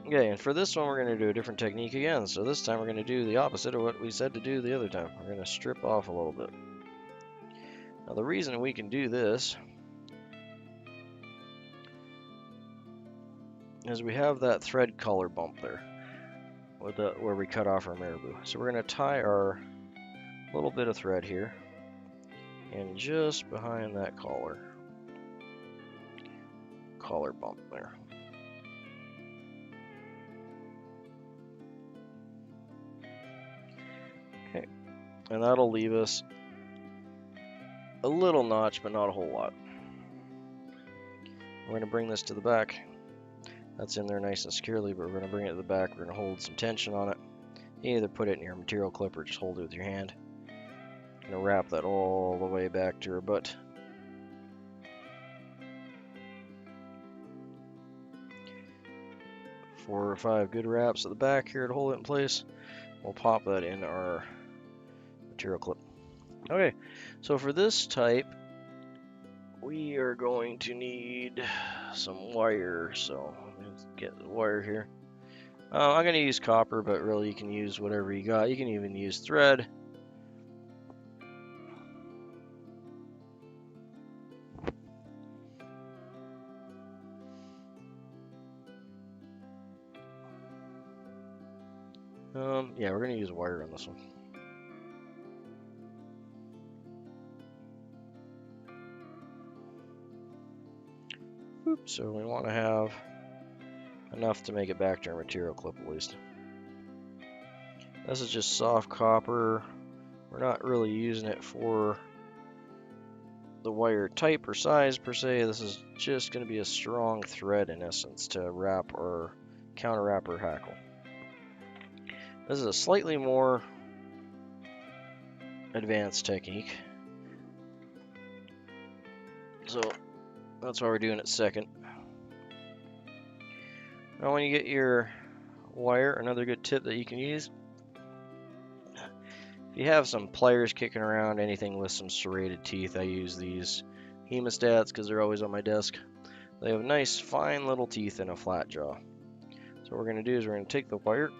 Okay, and for this one we're going to do a different technique again. So this time we're going to do the opposite of what we said to do the other time. We're going to strip off a little bit. Now the reason we can do this is we have that thread collar bump there with where we cut off our maribou. So we're going to tie our little bit of thread here and just behind that collar bump there. Okay, and that'll leave us a little notch, but not a whole lot. We're going to bring this to the back. That's in there nice and securely, but we're going to bring it to the back. We're going to hold some tension on it. You either put it in your material clip or just hold it with your hand. Going to wrap that all the way back to her butt. Four or 5 good wraps at the back here to hold it in place. We'll pop that in our material clip. Okay, so for this type, we are going to need some wire. So let's get the wire here. I'm going to use copper, but really you can use whatever you got. You can even use thread. Yeah, we're going to use wire on this one. Oops, so we want to have enough to make it back to our material clip at least. This is just soft copper. We're not really using it for the wire type or size per se. This is just going to be a strong thread in essence to wrap or counter wrap our hackle. This is a slightly more advanced technique, so that's why we're doing it second. Now when you get your wire, another good tip that you can use, if you have some pliers kicking around, anything with some serrated teeth, I use these hemostats because they're always on my desk. They have nice fine little teeth and a flat jaw. So what we're going to do is we're going to take the wire,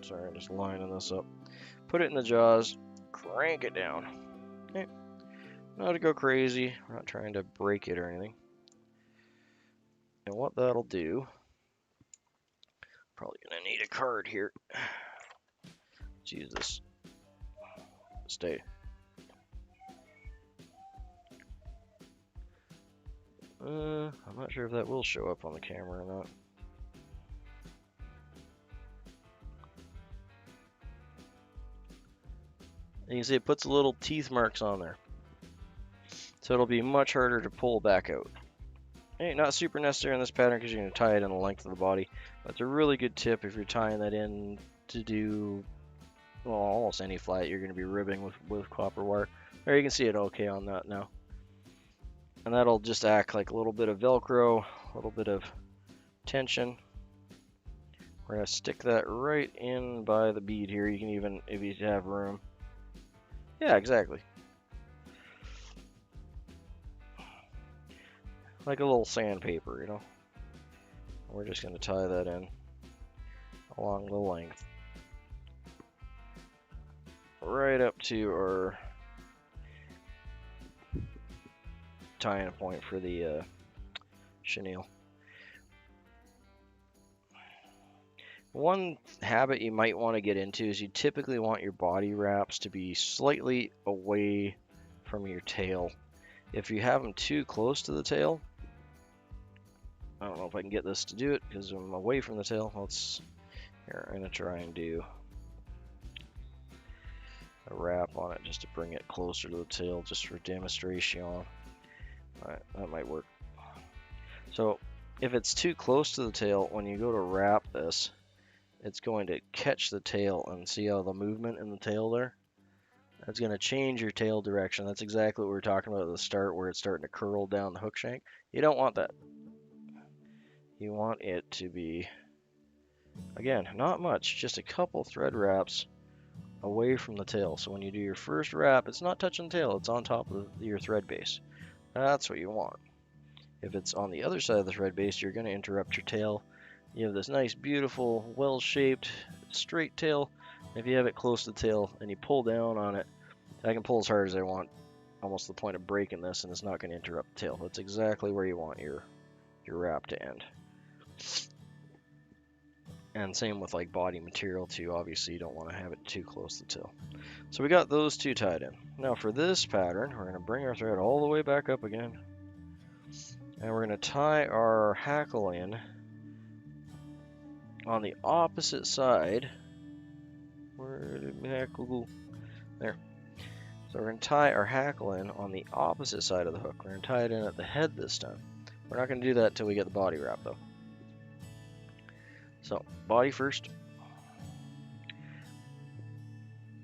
sorry, I'm just lining this up, put it in the jaws, crank it down. Okay. Not to go crazy, we're not trying to break it or anything. And what that'll do, probably gonna need a card here. Let's use this. Stay. I'm not sure if that will show up on the camera or not. And you can see it puts little teeth marks on there. So it'll be much harder to pull back out. Hey, not super necessary in this pattern because you're going to tie it in the length of the body. But it's a really good tip if you're tying that in to do, well, almost any fly you're going to be ribbing with copper wire. There, you can see it okay on that now. And that'll just act like a little bit of Velcro, a little bit of tension. We're going to stick that right in by the bead here. You can even, if you have room. Yeah, exactly. Like a little sandpaper, you know. We're just going to tie that in along the length. Right up to our tying point for the chenille. One habit you might want to get into is you typically want your body wraps to be slightly away from your tail. If you have them too close to the tail, I don't know if I can get this to do it because I'm away from the tail. Here, I'm gonna try and do a wrap on it just to bring it closer to the tail just for demonstration. Alright, that might work. So if it's too close to the tail, when you go to wrap this, it's going to catch the tail, and see how the movement in the tail there? That's going to change your tail direction. That's exactly what we were talking about at the start, where it's starting to curl down the hook shank. You don't want that. You want it to be, again, not much, just a couple thread wraps away from the tail. So when you do your first wrap, it's not touching the tail, it's on top of your thread base. That's what you want. If it's on the other side of the thread base, you're going to interrupt your tail. You have this nice, beautiful, well-shaped, straight tail. If you have it close to the tail and you pull down on it, I can pull as hard as I want, almost to the point of breaking this, and it's not going to interrupt the tail. That's exactly where you want your wrap to end. And same with like body material too. Obviously, you don't want to have it too close to the tail. So we got those two tied in. Now for this pattern, we're going to bring our thread all the way back up again. And we're going to tie our hackle in on the opposite side. Where did my hackle go? There. So we're going to tie our hackle in on the opposite side of the hook. We're going to tie it in at the head this time. We're not going to do that until we get the body wrap though. So, body first.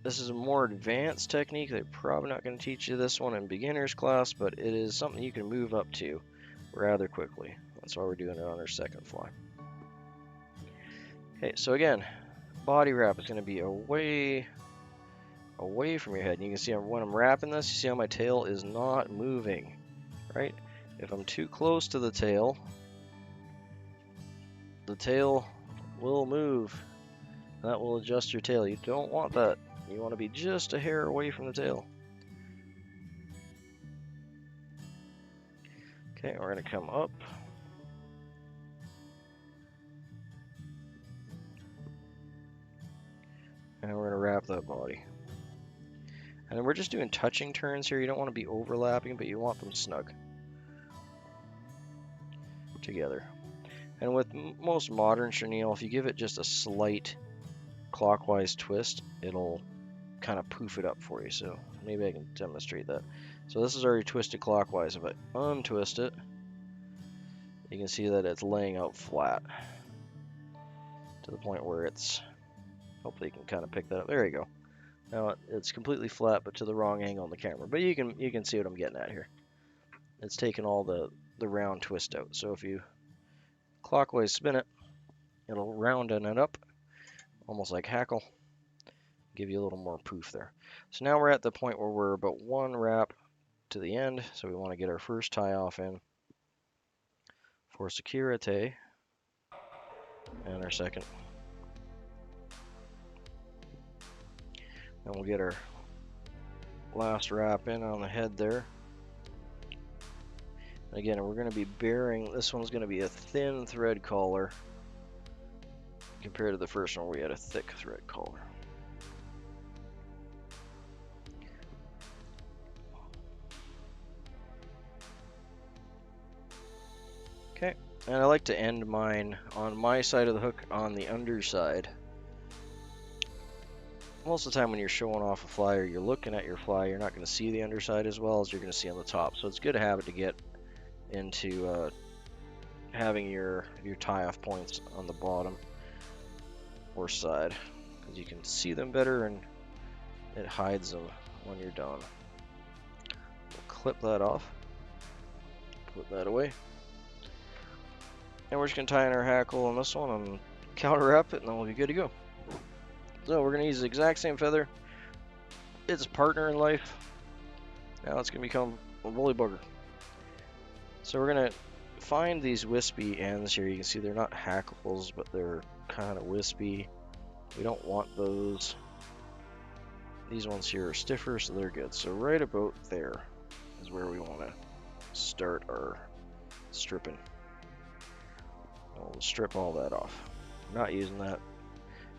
This is a more advanced technique. They're probably not going to teach you this one in beginner's class, but it is something you can move up to rather quickly. That's why we're doing it on our second fly. Okay, so again, body wrap is going to be away from your head. And you can see when I'm wrapping this, you see how my tail is not moving, right? If I'm too close to the tail will move. That will adjust your tail. You don't want that. You want to be just a hair away from the tail. Okay, we're going to come up. And we're going to wrap that body. And then we're just doing touching turns here. You don't want to be overlapping, but you want them snug together. And with most modern chenille, if you give it just a slight clockwise twist, it'll kind of poof it up for you. So maybe I can demonstrate that. So this is already twisted clockwise. If I untwist it, you can see that it's laying out flat to the point where it's, hopefully you can kind of pick that up. There you go. Now it's completely flat, but to the wrong angle on the camera. But you can see what I'm getting at here. It's taken all the round twist out. So if you clockwise spin it, it'll rounding it up, almost like hackle. Give you a little more poof there. So now we're at the point where we're about one wrap to the end. So we want to get our first tie off in for security, and our second. And we'll get our last wrap in on the head there. Again, we're going to be bearing, this one's going to be a thin thread collar compared to the first one where we had a thick thread collar. Okay, and I like to end mine on my side of the hook on the underside. Most of the time when you're showing off a fly or you're looking at your fly, you're not going to see the underside as well as you're going to see on the top. So it's a good habit to get into having your tie-off points on the bottom or side, because you can see them better and it hides them when you're done. We'll clip that off, put that away, and we're just going to tie in our hackle on this one and counter wrap it, and then we'll be good to go. So we're going to use the exact same feather. It's a partner in life. Now it's going to become a Wolly Bugger. So we're going to find these wispy ends here. You can see they're not hackles, but they're kind of wispy. We don't want those. These ones here are stiffer, so they're good. So right about there is where we want to start our stripping. We'll strip all that off. I'm not using that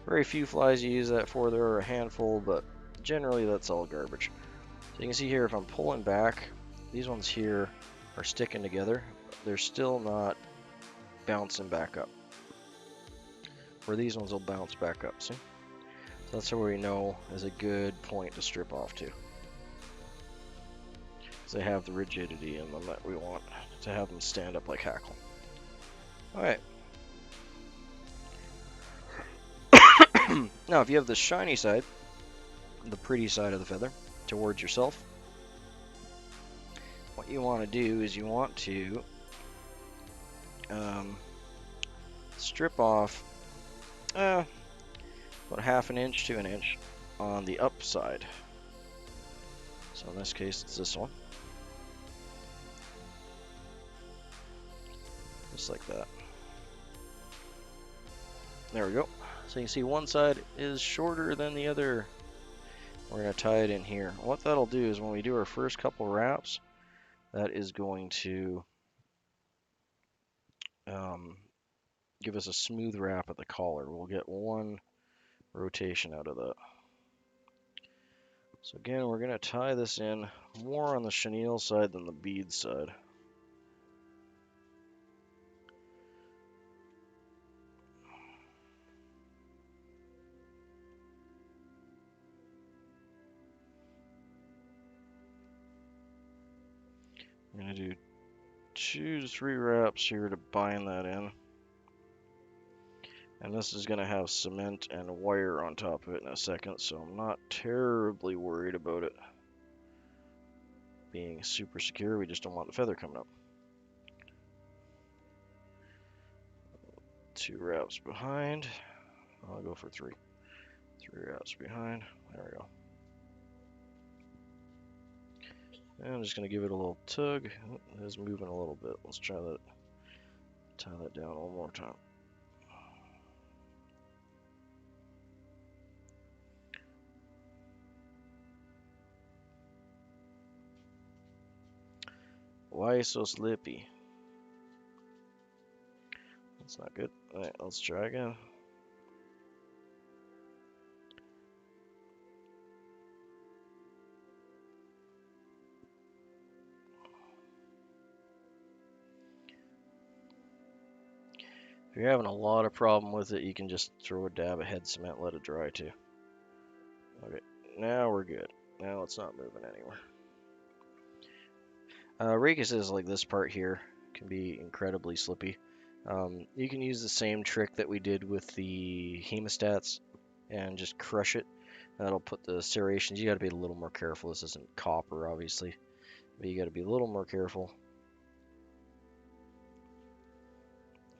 Very few flies you use that for. There are a handful, but generally that's all garbage. So you can see here if I'm pulling back, these ones here are sticking together. They're still not bouncing back up. Where these ones will bounce back up, see? So that's where we know is a good point to strip off to. Because they have the rigidity in them that we want to have them stand up like Hackle. Alright. Now if you have the shiny side, the pretty side of the feather, towards yourself, what you want to do is you want to strip off about ½ an inch to an inch on the up side. So in this case it's this one. Just like that. There we go. So you can see one side is shorter than the other. We're going to tie it in here. What that'll do is when we do our first couple wraps, that is going to give us a smooth wrap at the collar. We'll get one rotation out of that. So again, we're going to tie this in more on the chenille side than the bead side. I'm going to do 2 to 3 wraps here to bind that in. And this is going to have cement and wire on top of it in a second, so I'm not terribly worried about it being super secure. We just don't want the feather coming up. 2 wraps behind. I'll go for 3. 3 wraps behind. There we go. And I'm just going to give it a little tug. Oh, it is moving a little bit. Let's try that. Tie that down one more time. Why so slippy? That's not good. Alright, let's try again. If you're having a lot of problem with it, you can just throw a dab of head cement, let it dry too. Okay, now we're good. Now it's not moving anywhere. Rakuses like this part here can be incredibly slippy. You can use the same trick that we did with the hemostats and just crush it. That'll put the serrations. You got to be a little more careful. This isn't copper, obviously, but you got to be a little more careful.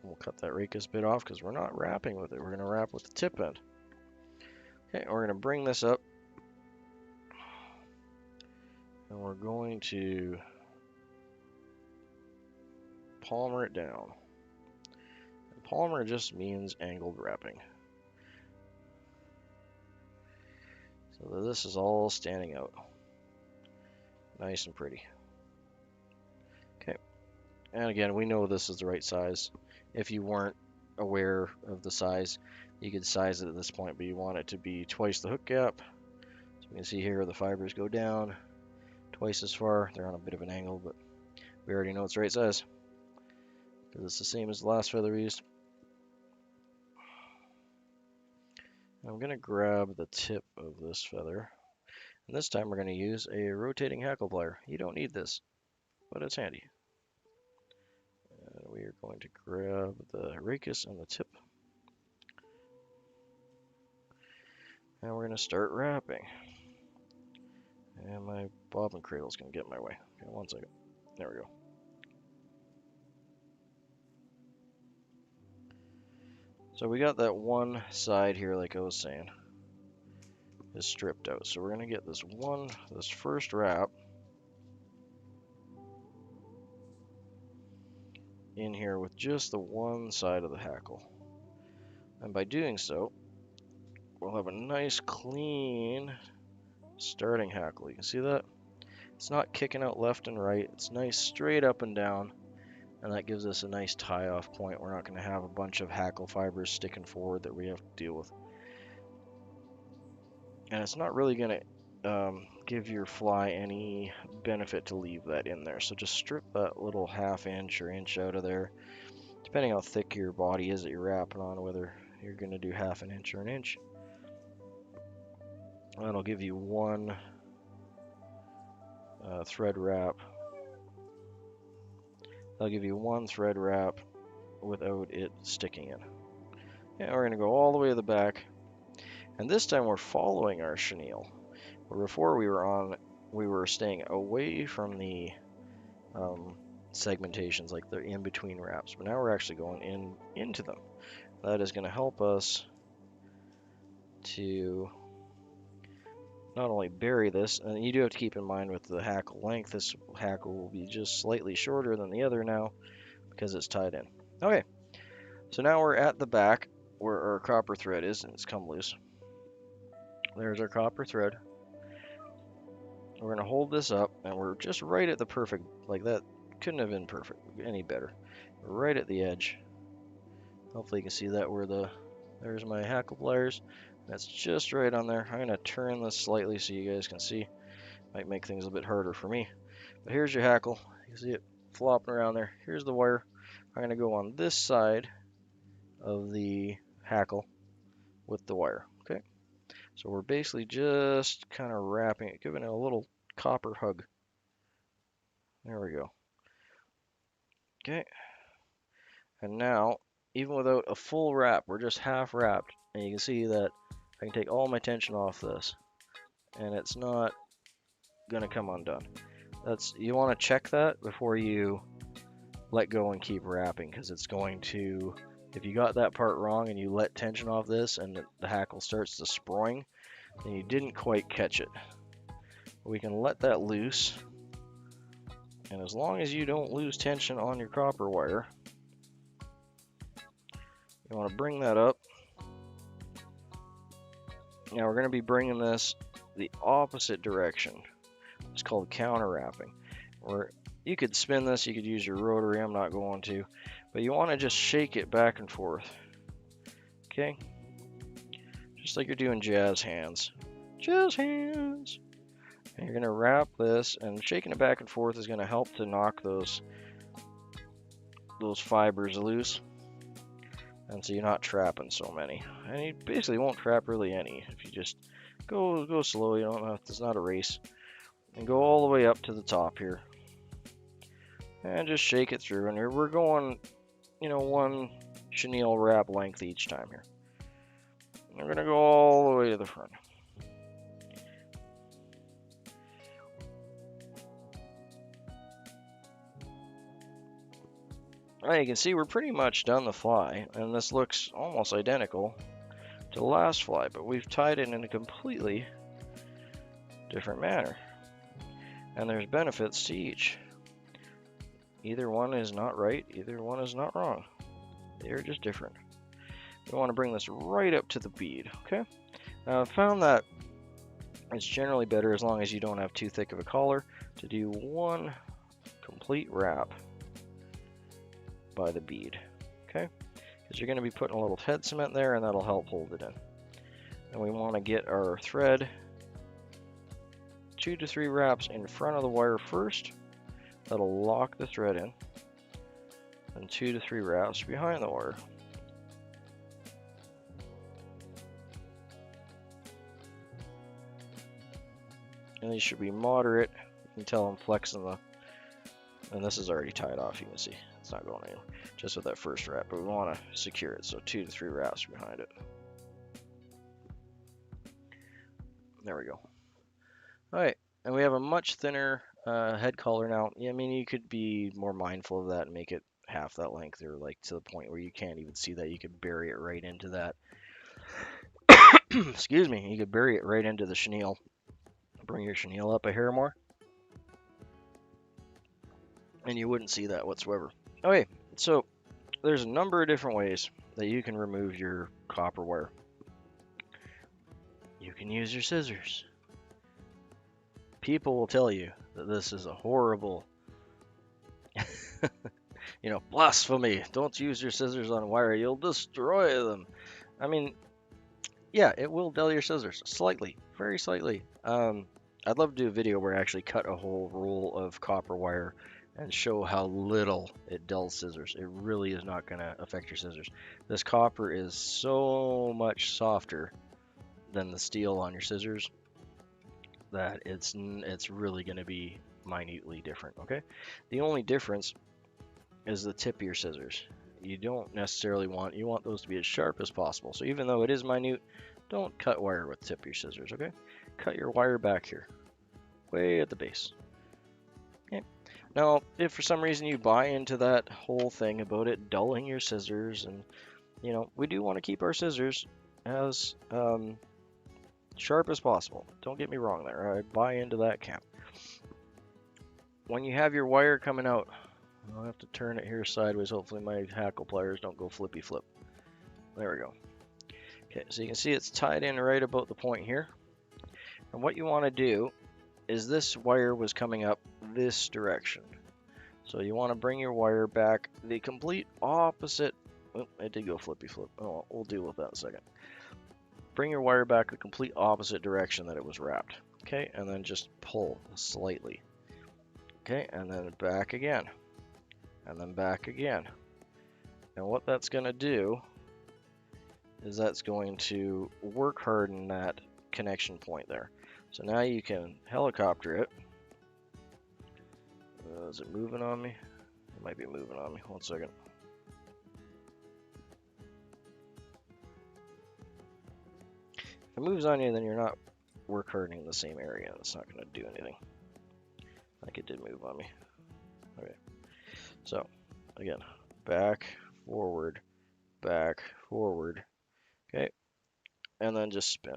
We'll cut that rakus bit off because we're not wrapping with it. We're going to wrap with the tip end. Okay, we're going to bring this up. And we're going to palmer it down. And palmer just means angled wrapping. So that this is all standing out. Nice and pretty. Okay. And again, we know this is the right size. If you weren't aware of the size, you could size it at this point, but you want it to be twice the hook gap. So you can see here the fibers go down twice as far. They're on a bit of an angle, but we already know it's the right size because it's the same as the last feather we used. I'm going to grab the tip of this feather, and this time we're going to use a rotating hackle plier. You don't need this, but it's handy. And we are going to grab the rakus and the tip, and we're going to start wrapping. And my bobbin cradle is going to get in my way. Okay, one second. There we go. So we got that one side here, like I was saying, is stripped out. So we're going to get this first wrap in here with just the one side of the hackle. And by doing so, we'll have a nice clean starting hackle. You can see that? It's not kicking out left and right. It's nice straight up and down. And that gives us a nice tie-off point. We're not going to have a bunch of hackle fibers sticking forward that we have to deal with. and it's not really going to give your fly any benefit to leave that in there. So just strip that little 1/2 inch or inch out of there, depending how thick your body is that you're wrapping on, whether you're going to do 1/2 an inch or an inch. That'll give you one thread wrap. That'll give you one thread wrap without it sticking in. Yeah, we're going to go all the way to the back, and this time we're following our chenille. Where before we were staying away from the segmentations, like the in-between wraps, but now we're actually going into them. That is going to help us to not only bury this, and you do have to keep in mind with the hackle length, this hackle will be just slightly shorter than the other now because it's tied in. Okay, so now we're at the back where our copper thread is, and it's come loose. There's our copper thread. We're going to hold this up, and we're just right at the perfect, like that couldn't have been perfect any better. We're right at the edge. Hopefully you can see that where there's my hackle pliers. That's just right on there. I'm going to turn this slightly so you guys can see. Might make things a bit harder for me. But here's your hackle. You can see it flopping around there. Here's the wire. I'm going to go on this side of the hackle with the wire. Okay. So we're basically just kind of wrapping it, giving it a little copper hug. There we go. Okay. And now, even without a full wrap, we're just half wrapped. And you can see that I can take all my tension off this, and it's not gonna come undone. You want to check that before you let go and keep wrapping, because it's going to, if you got that part wrong and you let tension off this and the hackle starts to spring, then you didn't quite catch it. We can let that loose, and as long as you don't lose tension on your copper wire, you want to bring that up. Now we're going to be bringing this the opposite direction. It's called counter wrapping. Or you could spin this, you could use your rotary, I'm not going to. But you want to just shake it back and forth. Okay? Just like you're doing jazz hands. Jazz hands! And you're going to wrap this, and shaking it back and forth is going to help to knock those fibers loose. And so you're not trapping so many. And you basically won't trap really any if you just go slow. You don't have, it's not a race. And go all the way up to the top here. And just shake it through. And we're going, one chenille wrap length each time here. And we're going to go all the way to the front. Alright, you can see we're pretty much done the fly, and this looks almost identical to the last fly, but we've tied it in a completely different manner. And there's benefits to each. Either one is not right, either one is not wrong. They're just different. We want to bring this right up to the bead, okay? Now I've found that it's generally better, as long as you don't have too thick of a collar, to do one complete wrap by the bead, okay? Because you're going to be putting a little head cement there, and that'll help hold it in. And we want to get our thread 2 to 3 wraps in front of the wire first. That'll lock the thread in. And 2 to 3 wraps behind the wire. And these should be moderate. You can tell I'm flexing and this is already tied off, you can see. It's not going anywhere, just with that first wrap, but we want to secure it, so 2 to 3 wraps behind it. There we go. Alright, and we have a much thinner head collar now. I mean, you could be more mindful of that and make it half that length, or like to the point where you can't even see that. You could bury it right into that. Excuse me, you could bury it right into the chenille. Bring your chenille up a hair more, and you wouldn't see that whatsoever. Okay, so there's a number of different ways that you can remove your copper wire. You can use your scissors. People will tell you that this is a horrible, blasphemy. Don't use your scissors on wire. You'll destroy them. I mean, Yeah, it will dull your scissors slightly, very slightly. I'd love to do a video where I actually cut a whole roll of copper wire and show how little it dulls scissors. It really is not going to affect your scissors. This copper is so much softer than the steel on your scissors that it's really going to be minutely different, okay? The only difference is the tip of your scissors. You don't necessarily you want those to be as sharp as possible. So even though it is minute, don't cut wire with the tip of your scissors, okay? Cut your wire back here, way at the base. Okay. Now, if for some reason you buy into that whole thing about it dulling your scissors, and we do want to keep our scissors as sharp as possible. Don't get me wrong there. I buy into that camp. When you have your wire coming out, I'll have to turn it here sideways. Hopefully my hackle pliers don't go flippy flip. There we go. Okay, so you can see it's tied in right about the point here. And what you want to do is this wire was coming up this direction. So you want to bring your wire back the complete opposite. Oh, it did go flippy flip. Oh, we'll deal with that in a second. Bring your wire back the complete opposite direction that it was wrapped. Okay, and then just pull slightly. Okay, and then back again. And then back again. And what that's going to do is that's going to work harden that connection point there. So now you can helicopter it. Is it moving on me? It might be moving on me. 1 second. If it moves on you, then you're not work hardening the same area. It's not going to do anything. Like it did move on me. Okay. So, again, back, forward, okay, and then just spin.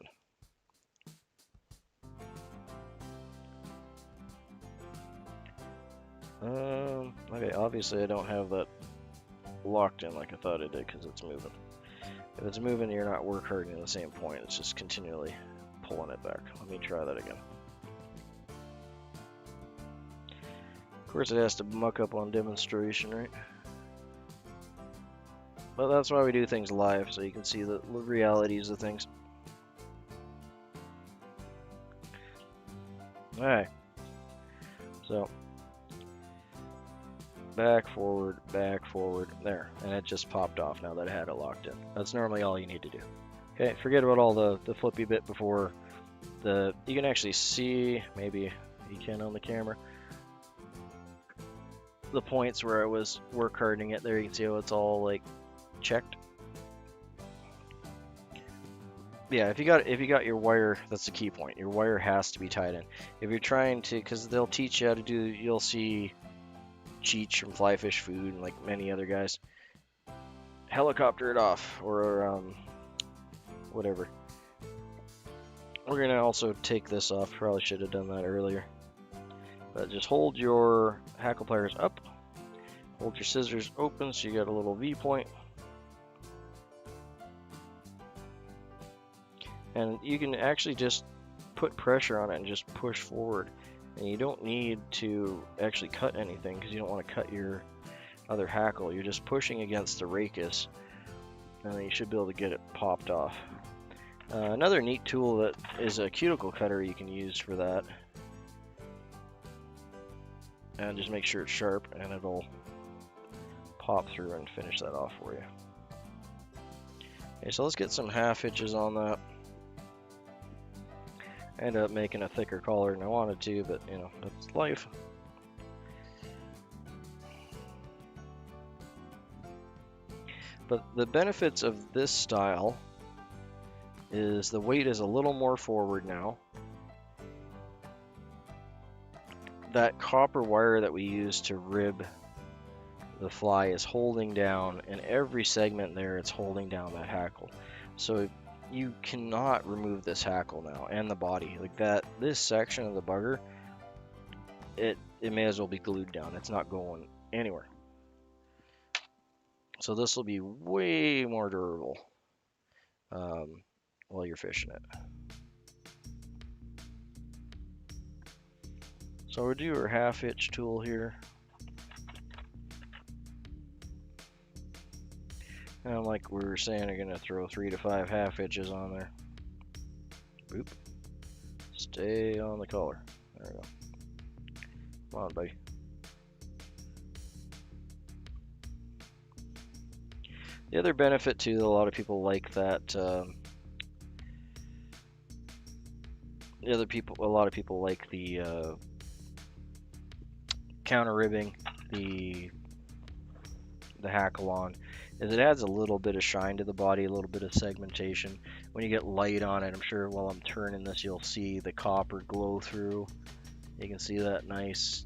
Okay, obviously I don't have that locked in like I thought it did because it's moving. If it's moving, you're not work hardening the same point, it's just continually pulling it back. Let me try that again. Of course, it has to muck up on demonstration, right? But that's why we do things live, so you can see the realities of things. Alright. So, back, forward, there. And it just popped off now that I had it locked in. That's normally all you need to do. Okay, forget about all the flippy bit before. You can actually see, maybe you can on the camera, the points where I was work hardening it. There you can see how it's all like checked. Yeah, if you got your wire, that's the key point. Your wire has to be tied in. If you're trying to, because they'll teach you how to do, you'll see Cheech from Fly Fish Food and like many other guys helicopter it off or whatever. We're gonna also take this off. Probably should have done that earlier. But just hold your hackle pliers up, hold your scissors open so you got a little V point. And you can actually just put pressure on it and just push forward. And you don't need to actually cut anything because you don't want to cut your other hackle. You're just pushing against the rachis and then you should be able to get it popped off. Another neat tool that is a cuticle cutter you can use for that. And just make sure it's sharp and it'll pop through and finish that off for you. Okay, so let's get some half hitches on that. I ended up making a thicker collar than I wanted to, but you know, that's life. But the benefits of this style is the weight is a little more forward now. That copper wire that we use to rib the fly is holding down, in every segment there it's holding down that hackle. So you cannot remove this hackle now and the body like that. This section of the bugger, it may as well be glued down. It's not going anywhere. So this will be way more durable while you're fishing it. So we'll do our half hitch tool here. And like we were saying, I'm going to throw 3 to 5 half hitches on there. Oop. Stay on the collar. There we go. Come on, buddy. The other benefit too, a lot of people like that. A lot of people like the counter ribbing, the Hackle on, is it adds a little bit of shine to the body, a little bit of segmentation. When you get light on it, I'm sure while I'm turning this, you'll see the copper glow through. You can see that nice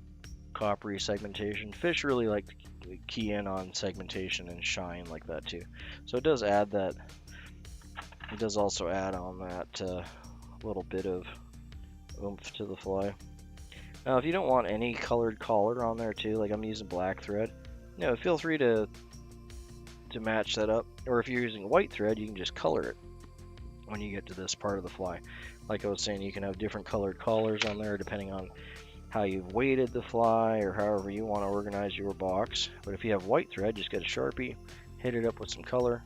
coppery segmentation. Fish really like to key in on segmentation and shine like that too. So it does add that. It does also add on that little bit of oomph to the fly. Now, if you don't want any colored collar on there too, like I'm using black thread, feel free to match that up. Or if you're using white thread, you can just color it when you get to this part of the fly. Like I was saying, you can have different colored collars on there depending on how you've weighted the fly or however you want to organize your box. But if you have white thread, just get a Sharpie, hit it up with some color.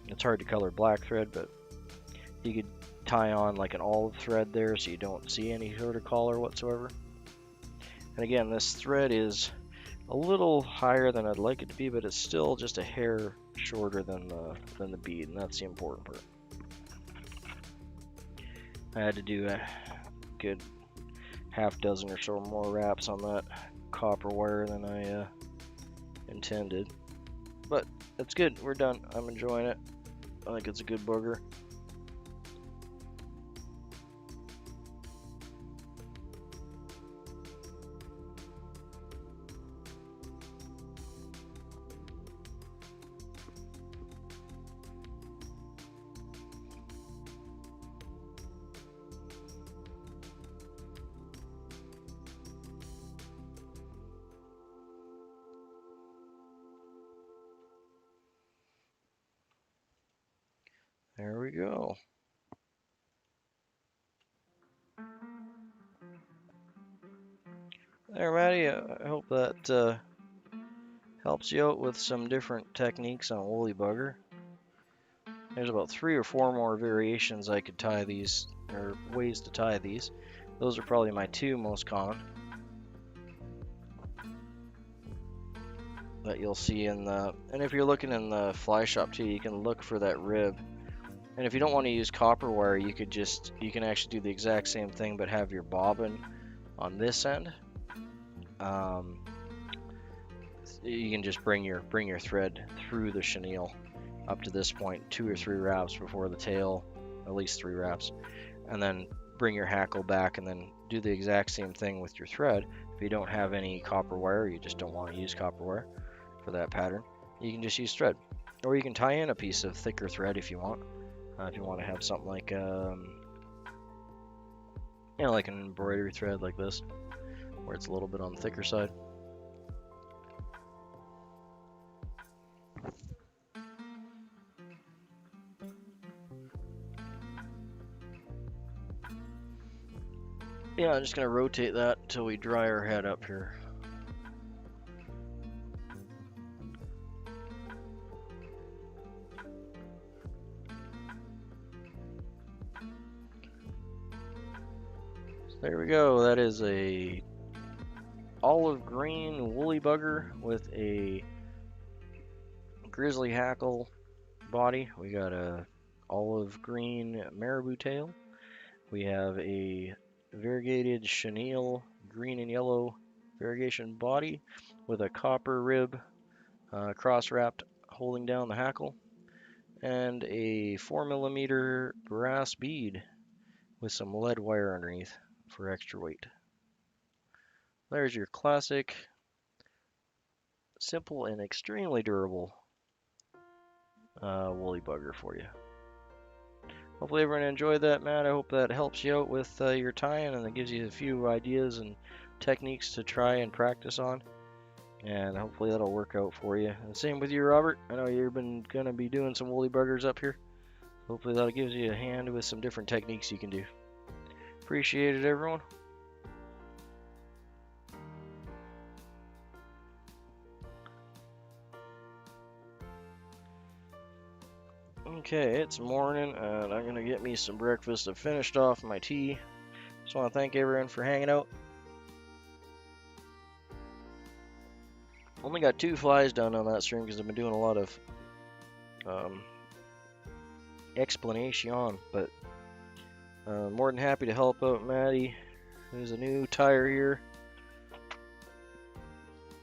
It's hard to color black thread, but you could tie on like an olive thread there so you don't see any sort of collar whatsoever. And again, this thread is a little higher than I'd like it to be, but it's still just a hair shorter than the bead, and that's the important part. I had to do a good half dozen or so more wraps on that copper wire than I intended, but it's good. We're done. I'm enjoying it. I think it's a good booger. There we go. There, Maddie. I hope that helps you out with some different techniques on Wolly Bugger. There's about 3 or 4 more variations I could tie these, or ways to tie these. Those are probably my 2 most common that you'll see in the, and if you're looking in the fly shop too, you can look for that rib. And if you don't want to use copper wire, you can actually do the exact same thing, but have your bobbin on this end. You can just bring your thread through the chenille up to this point, 2 or 3 wraps before the tail, at least 3 wraps, and then bring your hackle back and then do the exact same thing with your thread. If you don't have any copper wire, you just don't want to use copper wire for that pattern, you can just use thread, or you can tie in a piece of thicker thread if you want. If you want to have something like like an embroidery thread like this, where it's a little bit on the thicker side. Yeah, I'm just gonna rotate that until we dry our head up here. There we go. That is a olive green Wolly Bugger with a grizzly hackle body. We got a olive green maribou tail. We have a variegated chenille green and yellow variegation body with a copper rib cross wrapped holding down the hackle, and a 4mm brass bead with some lead wire underneath for extra weight. There's your classic, simple and extremely durable Wolly Bugger for you. Hopefully everyone enjoyed that, Matt. I hope that helps you out with your tying, and it gives you a few ideas and techniques to try and practice on. And hopefully that'll work out for you. And same with you, Robert. I know you've been going to be doing some Wolly Buggers up here. Hopefully that gives you a hand with some different techniques you can do. Appreciate it, everyone. Okay, it's morning, and I'm gonna get me some breakfast. I've finished off my tea. Just want to thank everyone for hanging out. Only got 2 flies done on that stream because I've been doing a lot of explanation, but more than happy to help out Maddie. There's a new tire here,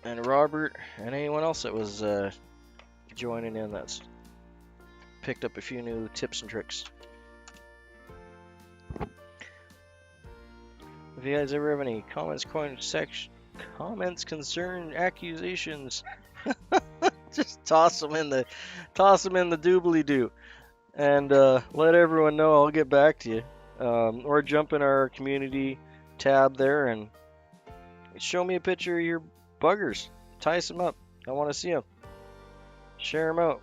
and Robert, and anyone else that was joining in that's picked up a few new tips and tricks. If you guys ever have any comments, concern, accusations, just toss them in the doobly-doo, and let everyone know. I'll get back to you, or jump in our community tab there and show me a picture of your buggers. Tice them up. I want to see them. Share them out.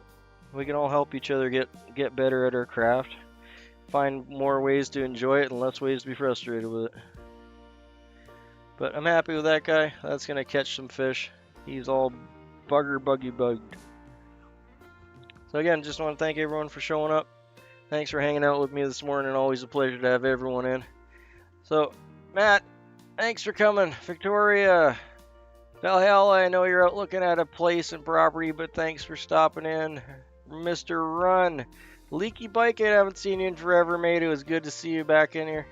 We can all help each other get better at our craft. Find more ways to enjoy it and less ways to be frustrated with it. But I'm happy with that guy. That's going to catch some fish. He's all buggy bugged. So again, just want to thank everyone for showing up. Thanks for hanging out with me this morning. Always a pleasure to have everyone in. So, Matt, thanks for coming. Victoria, Valhalla, I know you're out looking at a place and property, but thanks for stopping in. Mr. Run. Leaky Bike, I haven't seen you in forever, mate. It was good to see you back in here.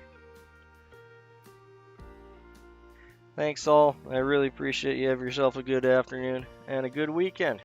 Thanks all. I really appreciate you. Have yourself a good afternoon and a good weekend.